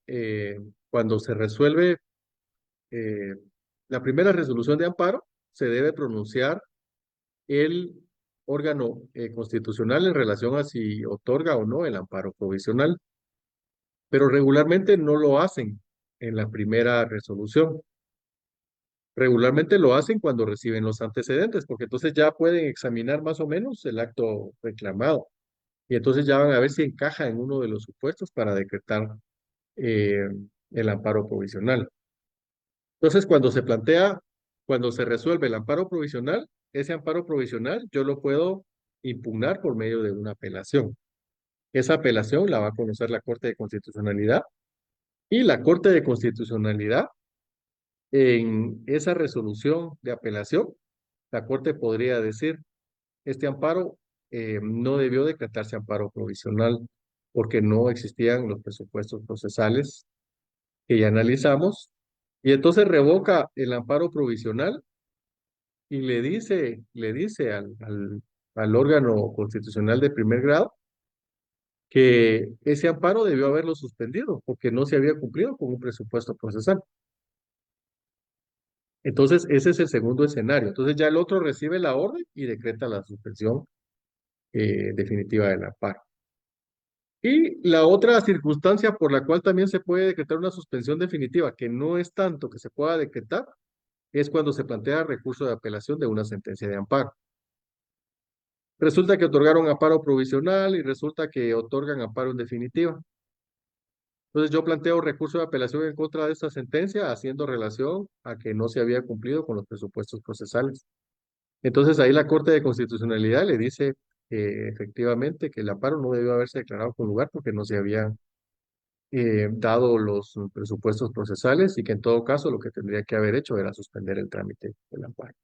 cuando se resuelve eh, la primera resolución de amparo, se debe pronunciar el órgano constitucional en relación a si otorga o no el amparo provisional, pero regularmente no lo hacen en la primera resolución. Regularmente lo hacen cuando reciben los antecedentes, porque entonces ya pueden examinar más o menos el acto reclamado y entonces ya van a ver si encaja en uno de los supuestos para decretar eh, el amparo provisional. Entonces, cuando se resuelve el amparo provisional, ese amparo provisional yo lo puedo impugnar por medio de una apelación. Esa apelación la va a conocer la Corte de Constitucionalidad y la Corte de Constitucionalidad, en esa resolución de apelación, la Corte podría decir: este amparo no debió decretarse amparo provisional porque no existían los presupuestos procesales que ya analizamos, y entonces revoca el amparo provisional y le dice al órgano constitucional de primer grado que ese amparo debió haberlo suspendido porque no se había cumplido con un presupuesto procesal. Entonces, ese es el segundo escenario. Entonces, ya el otro recibe la orden y decreta la suspensión definitiva del amparo. Y la otra circunstancia por la cual también se puede decretar una suspensión definitiva, que no es tanto que se pueda decretar, es cuando se plantea recurso de apelación de una sentencia de amparo. Resulta que otorgaron amparo provisional y resulta que otorgan amparo en definitiva. Entonces yo planteo recurso de apelación en contra de esta sentencia, haciendo relación a que no se había cumplido con los presupuestos procesales. Entonces ahí la Corte de Constitucionalidad le dice efectivamente que el amparo no debió haberse declarado con lugar porque no se habían dado los presupuestos procesales y que en todo caso lo que tendría que haber hecho era suspender el trámite del amparo.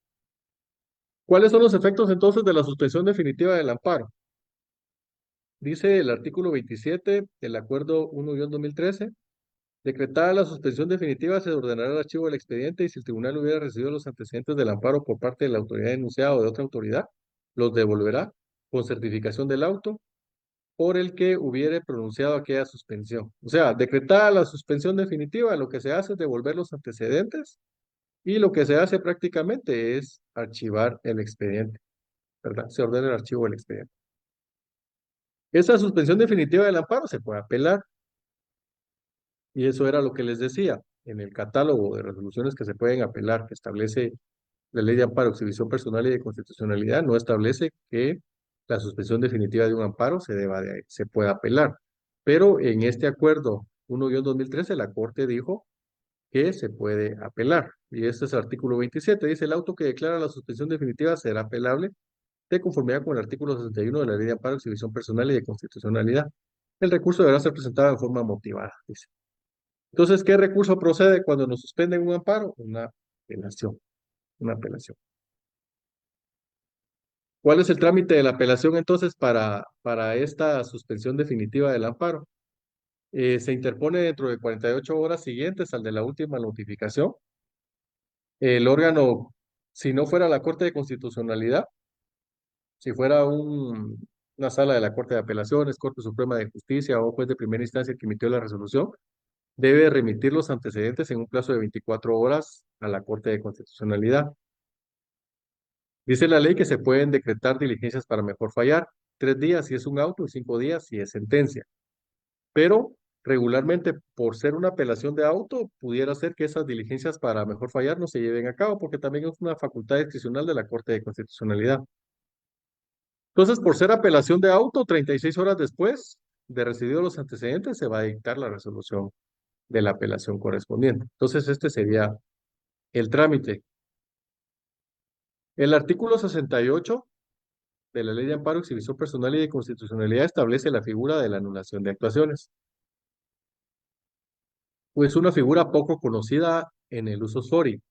¿Cuáles son los efectos entonces de la suspensión definitiva del amparo? Dice el artículo 27 del Acuerdo 1-2013, decretada la suspensión definitiva, se ordenará el archivo del expediente y si el tribunal hubiera recibido los antecedentes del amparo por parte de la autoridad denunciada o de otra autoridad, los devolverá con certificación del auto por el que hubiere pronunciado aquella suspensión. O sea, decretada la suspensión definitiva, lo que se hace es devolver los antecedentes y lo que se hace prácticamente es archivar el expediente, ¿verdad? Se ordena el archivo del expediente. Esa suspensión definitiva del amparo se puede apelar y eso era lo que les decía en el catálogo de resoluciones que se pueden apelar, que establece la ley de amparo, exhibición personal y de constitucionalidad, no establece que la suspensión definitiva de un amparo se pueda apelar. Pero en este acuerdo 1-2013 la Corte dijo que se puede apelar. Y este es el artículo 27. Dice, el auto que declara la suspensión definitiva será apelable de conformidad con el artículo 61 de la ley de amparo, exhibición personal y de constitucionalidad. El recurso deberá ser presentado en forma motivada, dice. Entonces, ¿qué recurso procede cuando nos suspenden un amparo? Una apelación, una apelación. ¿Cuál es el trámite de la apelación entonces para esta suspensión definitiva del amparo? Se interpone dentro de 48 horas siguientes al de la última notificación. El órgano, si no fuera la Corte de Constitucionalidad, si fuera una sala de la Corte de Apelaciones, Corte Suprema de Justicia o juez de primera instancia que emitió la resolución, debe remitir los antecedentes en un plazo de 24 horas a la Corte de Constitucionalidad. Dice la ley que se pueden decretar diligencias para mejor fallar, 3 días si es un auto y 5 días si es sentencia. Pero regularmente, por ser una apelación de auto, pudiera ser que esas diligencias para mejor fallar no se lleven a cabo, porque también es una facultad discrecional de la Corte de Constitucionalidad. Entonces, por ser apelación de auto, 36 horas después de recibido los antecedentes, se va a dictar la resolución de la apelación correspondiente. Entonces, este sería el trámite. El artículo 68 de la Ley de Amparo, Exhibición Personal y de Constitucionalidad establece la figura de la anulación de actuaciones. Pues una figura poco conocida en el uso SORI,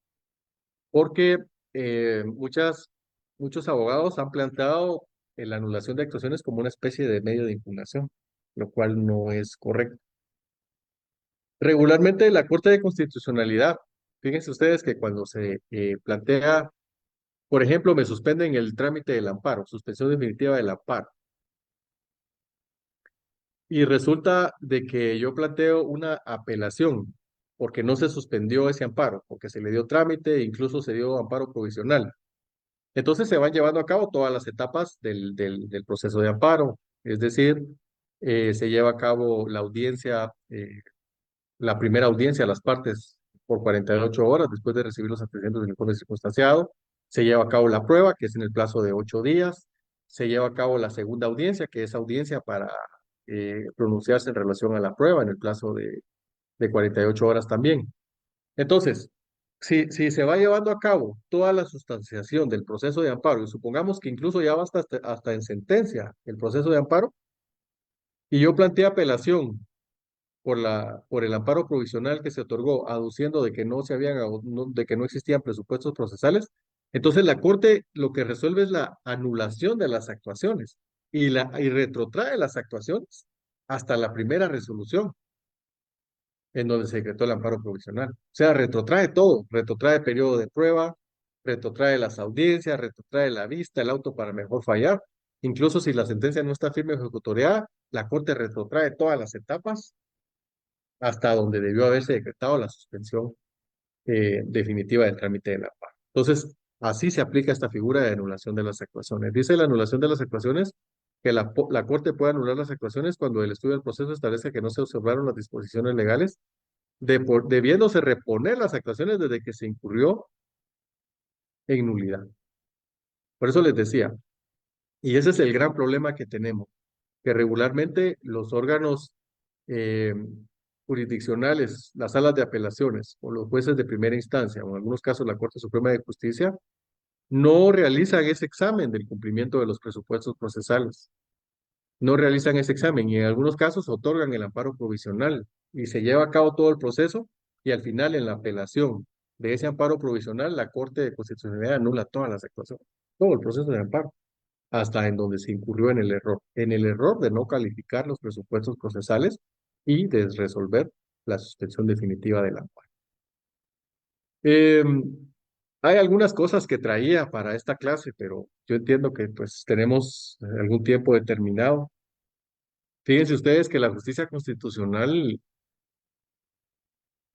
porque muchos abogados han planteado la anulación de actuaciones como una especie de medio de impugnación, lo cual no es correcto. Regularmente la Corte de Constitucionalidad, fíjense ustedes que cuando se plantea, por ejemplo, me suspenden el trámite del amparo, suspensión definitiva del amparo, y resulta de que yo planteo una apelación porque no se suspendió ese amparo, porque se le dio trámite e incluso se dio amparo provisional. Entonces se van llevando a cabo todas las etapas del proceso de amparo, es decir, se lleva a cabo la audiencia, la primera audiencia a las partes por 48 horas después de recibir los antecedentes del informe circunstanciado, se lleva a cabo la prueba, que es en el plazo de 8 días, se lleva a cabo la segunda audiencia, que es audiencia para pronunciarse en relación a la prueba en el plazo de 48 horas también. Entonces, si se va llevando a cabo toda la sustanciación del proceso de amparo, y supongamos que incluso ya va hasta en sentencia el proceso de amparo, y yo planteé apelación por el amparo provisional que se otorgó, aduciendo de que de que no existían presupuestos procesales, entonces la Corte lo que resuelve es la anulación de las actuaciones y retrotrae las actuaciones hasta la primera resolución en donde se decretó el amparo provisional. O sea, retrotrae todo, retrotrae periodo de prueba, retrotrae las audiencias, retrotrae la vista, el auto para mejor fallar. Incluso si la sentencia no está firme o ejecutoriada, la Corte retrotrae todas las etapas hasta donde debió haberse decretado la suspensión definitiva del trámite del amparo. Entonces, así se aplica esta figura de anulación de las actuaciones. Dice la anulación de las actuaciones que la Corte puede anular las actuaciones cuando el estudio del proceso establece que no se observaron las disposiciones legales, debiéndose reponer las actuaciones desde que se incurrió en nulidad. Por eso les decía, y ese es el gran problema que tenemos, que regularmente los órganos eh, jurisdiccionales, las salas de apelaciones o los jueces de primera instancia, o en algunos casos la Corte Suprema de Justicia, no realizan ese examen del cumplimiento de los presupuestos procesales. No realizan ese examen y en algunos casos otorgan el amparo provisional y se lleva a cabo todo el proceso y al final en la apelación de ese amparo provisional la Corte de Constitucionalidad anula todas las actuaciones, todo el proceso de amparo, hasta en donde se incurrió en el error de no calificar los presupuestos procesales y de resolver la suspensión definitiva del amparo. Hay algunas cosas que traía para esta clase, pero yo entiendo que pues tenemos algún tiempo determinado. Fíjense ustedes que la justicia constitucional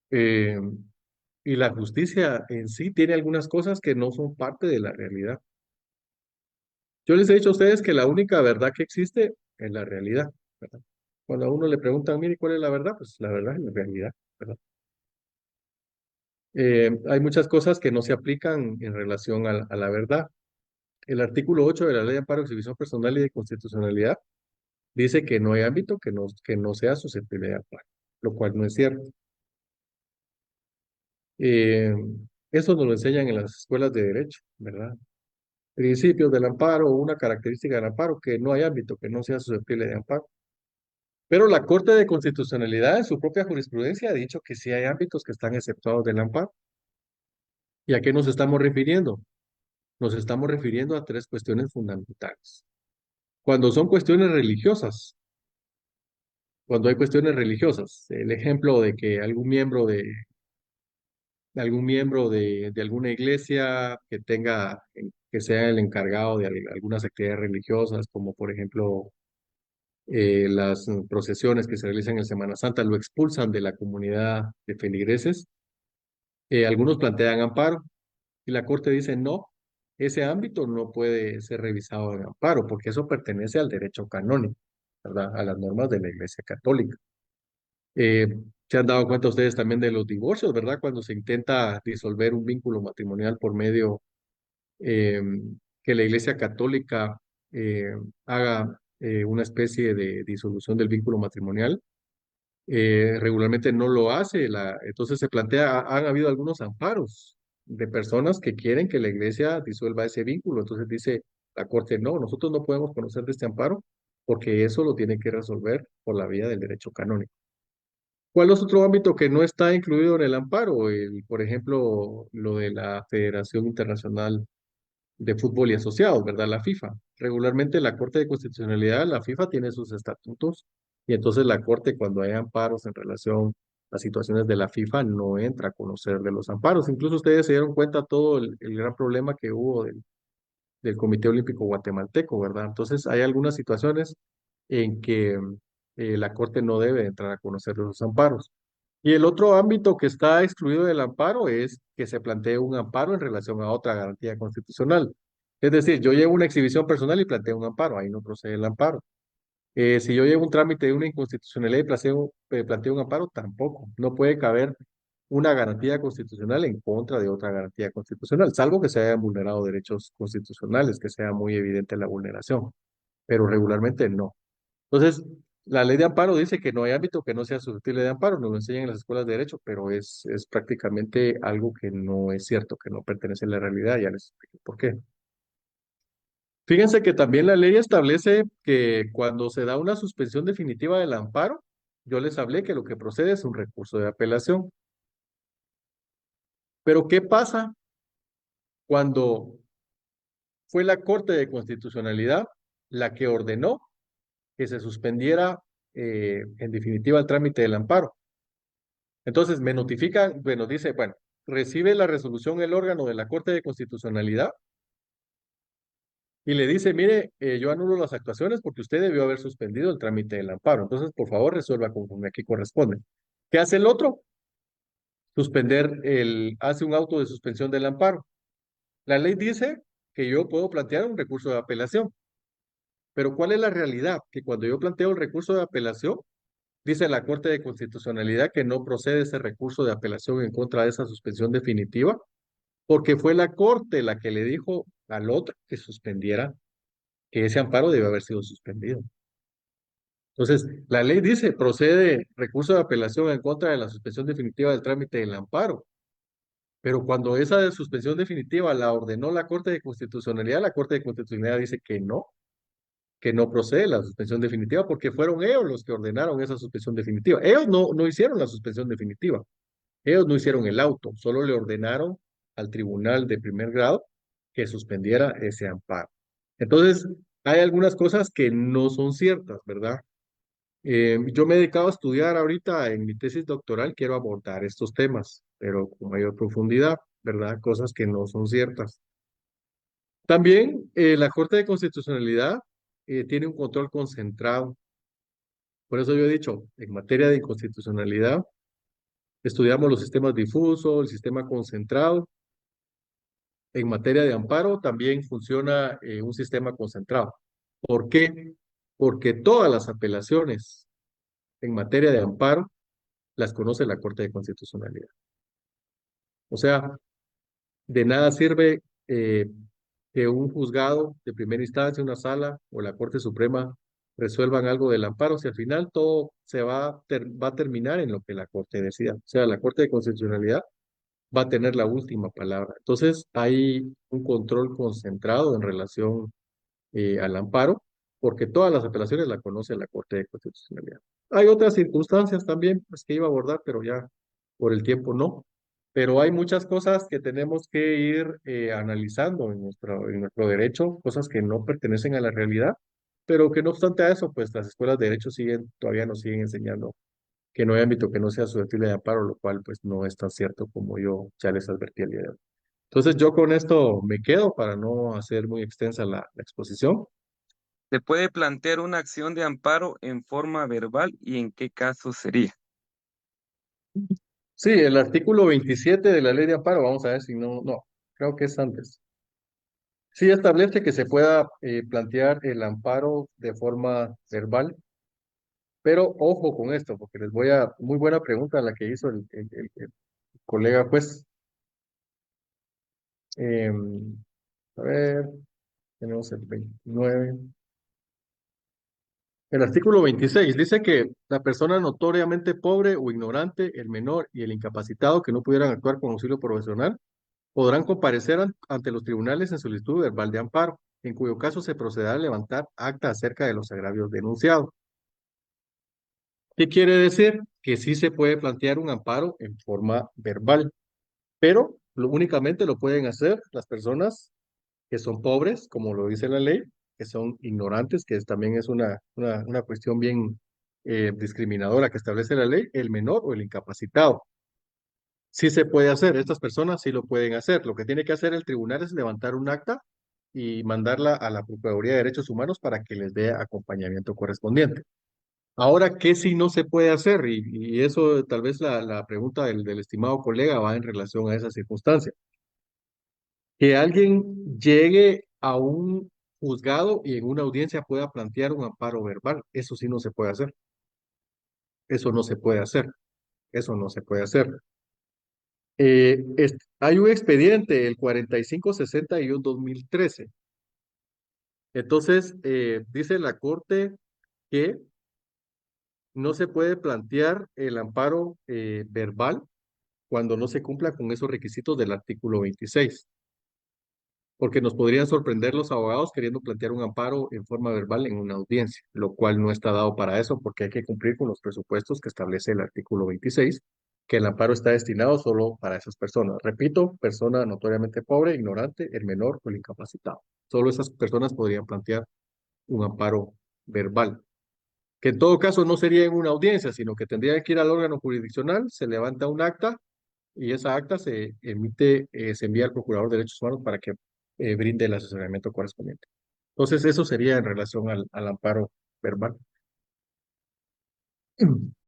eh, y la justicia en sí tiene algunas cosas que no son parte de la realidad. Yo les he dicho a ustedes que la única verdad que existe es la realidad, ¿verdad? Cuando a uno le preguntan, mire, ¿cuál es la verdad? Pues la verdad es la realidad, ¿verdad? Hay muchas cosas que no se aplican en relación a la verdad. El artículo 8 de la Ley de Amparo, Exhibición Personal y de Constitucionalidad dice que no hay ámbito que no sea susceptible de amparo, lo cual no es cierto. Eh, Eso nos lo enseñan en las escuelas de derecho, ¿verdad? Principios del amparo o una característica del amparo, que no hay ámbito que no sea susceptible de amparo. Pero la Corte de Constitucionalidad en su propia jurisprudencia ha dicho que sí hay ámbitos que están exceptuados del amparo. ¿Y a qué nos estamos refiriendo? Nos estamos refiriendo a tres cuestiones fundamentales. Cuando son cuestiones religiosas, cuando hay cuestiones religiosas, el ejemplo de que de alguna iglesia que tenga, que sea el encargado de algunas actividades religiosas, como por ejemplo las procesiones que se realizan en Semana Santa, lo expulsan de la comunidad de feligreses. Algunos plantean amparo y la Corte dice no, ese ámbito no puede ser revisado en amparo porque eso pertenece al derecho canónico, ¿verdad? A las normas de la Iglesia Católica. Eh, Se han dado cuenta ustedes también de los divorcios, ¿verdad? Cuando se intenta disolver un vínculo matrimonial por medio eh, que la Iglesia Católica eh, haga una especie de disolución del vínculo matrimonial, regularmente no lo hace. Entonces se plantea, han habido algunos amparos de personas que quieren que la Iglesia disuelva ese vínculo. Entonces dice la Corte, no, nosotros no podemos conocer de este amparo porque eso lo tiene que resolver por la vía del derecho canónico. ¿Cuál es otro ámbito que no está incluido en el amparo? Por ejemplo, lo de la Federación Internacional de Fútbol y Asociados, ¿verdad? La FIFA. Regularmente la Corte de Constitucionalidad, la FIFA tiene sus estatutos y entonces la Corte cuando hay amparos en relación a situaciones de la FIFA no entra a conocer de los amparos. Incluso ustedes se dieron cuenta todo el gran problema que hubo del Comité Olímpico Guatemalteco, ¿verdad? Entonces hay algunas situaciones en que la Corte no debe entrar a conocer de los amparos. Y el otro ámbito que está excluido del amparo es que se plantee un amparo en relación a otra garantía constitucional. Es decir, yo llevo una exhibición personal y planteo un amparo, ahí no procede el amparo. Si yo llevo un trámite de una inconstitucionalidad y planteo un amparo, tampoco. No puede caber una garantía constitucional en contra de otra garantía constitucional, salvo que se hayan vulnerado derechos constitucionales, que sea muy evidente la vulneración, pero regularmente no. Entonces, la ley de amparo dice que no hay ámbito que no sea susceptible de amparo, nos lo enseñan en las escuelas de derecho, pero es prácticamente algo que no es cierto, que no pertenece a la realidad, ya les expliqué por qué. Fíjense que también la ley establece que cuando se da una suspensión definitiva del amparo, yo les hablé que lo que procede es un recurso de apelación. Pero ¿qué pasa cuando fue la Corte de Constitucionalidad la que ordenó que se suspendiera en definitiva el trámite del amparo? Entonces me notifican, bueno, dice, bueno, recibe la resolución el órgano de la Corte de Constitucionalidad y le dice, mire, yo anulo las actuaciones porque usted debió haber suspendido el trámite del amparo. Entonces, por favor, resuelva conforme aquí corresponde. ¿Qué hace el otro? Hace un auto de suspensión del amparo. La ley dice que yo puedo plantear un recurso de apelación, pero ¿cuál es la realidad? Que cuando yo planteo el recurso de apelación, dice la Corte de Constitucionalidad que no procede ese recurso de apelación en contra de esa suspensión definitiva, porque fue la Corte la que le dijo al otro que suspendiera, que ese amparo debe haber sido suspendido. Entonces, la ley dice, procede recurso de apelación en contra de la suspensión definitiva del trámite del amparo, pero cuando esa de suspensión definitiva la ordenó la Corte de Constitucionalidad, la Corte de Constitucionalidad dice que no procede la suspensión definitiva porque fueron ellos los que ordenaron esa suspensión definitiva. Ellos no hicieron la suspensión definitiva, ellos no hicieron el auto, solo le ordenaron al tribunal de primer grado que suspendiera ese amparo. Entonces, hay algunas cosas que no son ciertas, ¿verdad? Yo me he dedicado a estudiar ahorita en mi tesis doctoral, quiero abordar estos temas, pero con mayor profundidad, ¿verdad? Cosas que no son ciertas. También la Corte de Constitucionalidad tiene un control concentrado. Por eso yo he dicho, en materia de inconstitucionalidad, estudiamos los sistemas difusos, el sistema concentrado. En materia de amparo también funciona un sistema concentrado. ¿Por qué? Porque todas las apelaciones en materia de amparo las conoce la Corte de Constitucionalidad. O sea, de nada sirve que un juzgado de primera instancia, una sala o la Corte Suprema resuelvan algo del amparo si al final todo va a terminar en lo que la Corte decida. O sea, la Corte de Constitucionalidad va a tener la última palabra. Entonces, hay un control concentrado en relación al amparo, porque todas las apelaciones la conoce la Corte de Constitucionalidad. Hay otras circunstancias también pues, que iba a abordar, pero ya por el tiempo no. Pero hay muchas cosas que tenemos que ir analizando en nuestro derecho, cosas que no pertenecen a la realidad, pero que no obstante a eso, pues las escuelas de derecho todavía nos siguen enseñando que no hay ámbito que no sea susceptible de amparo, lo cual pues no es tan cierto como yo ya les advertí el día de hoy. Entonces yo con esto me quedo para no hacer muy extensa la exposición. ¿Se puede plantear una acción de amparo en forma verbal y en qué caso sería? Sí, el artículo 27 de la ley de amparo, vamos a ver si no, creo que es antes. Sí, establece que se pueda plantear el amparo de forma verbal, pero ojo con esto, porque muy buena pregunta la que hizo el colega juez. A ver, tenemos el 29. El artículo 26 dice que la persona notoriamente pobre o ignorante, el menor y el incapacitado que no pudieran actuar con auxilio profesional podrán comparecer ante los tribunales en solicitud verbal de amparo, en cuyo caso se procederá a levantar acta acerca de los agravios denunciados. ¿Qué quiere decir? Que sí se puede plantear un amparo en forma verbal, pero únicamente lo pueden hacer las personas que son pobres, como lo dice la ley, que son ignorantes, también es una cuestión bien discriminadora que establece la ley, el menor o el incapacitado. Sí se puede hacer, estas personas sí lo pueden hacer. Lo que tiene que hacer el tribunal es levantar un acta y mandarla a la Procuraduría de Derechos Humanos para que les dé acompañamiento correspondiente. Ahora, ¿qué si no se puede hacer? Y eso tal vez la pregunta del estimado colega va en relación a esa circunstancia. Que alguien llegue a un juzgado y en una audiencia pueda plantear un amparo verbal, eso sí no se puede hacer. Eso no se puede hacer. Eso no se puede hacer. Hay un expediente, el 4561-2013. Entonces, dice la Corte que no se puede plantear el amparo verbal cuando no se cumpla con esos requisitos del artículo 26, porque nos podrían sorprender los abogados queriendo plantear un amparo en forma verbal en una audiencia, lo cual no está dado para eso porque hay que cumplir con los presupuestos que establece el artículo 26, que el amparo está destinado solo para esas personas. Repito, persona notoriamente pobre, ignorante, el menor o el incapacitado. Solo esas personas podrían plantear un amparo verbal, que en todo caso no sería en una audiencia, sino que tendría que ir al órgano jurisdiccional, se levanta un acta y esa acta se emite, se envía al Procurador de Derechos Humanos para que brinde el asesoramiento correspondiente. Entonces, eso sería en relación al amparo verbal.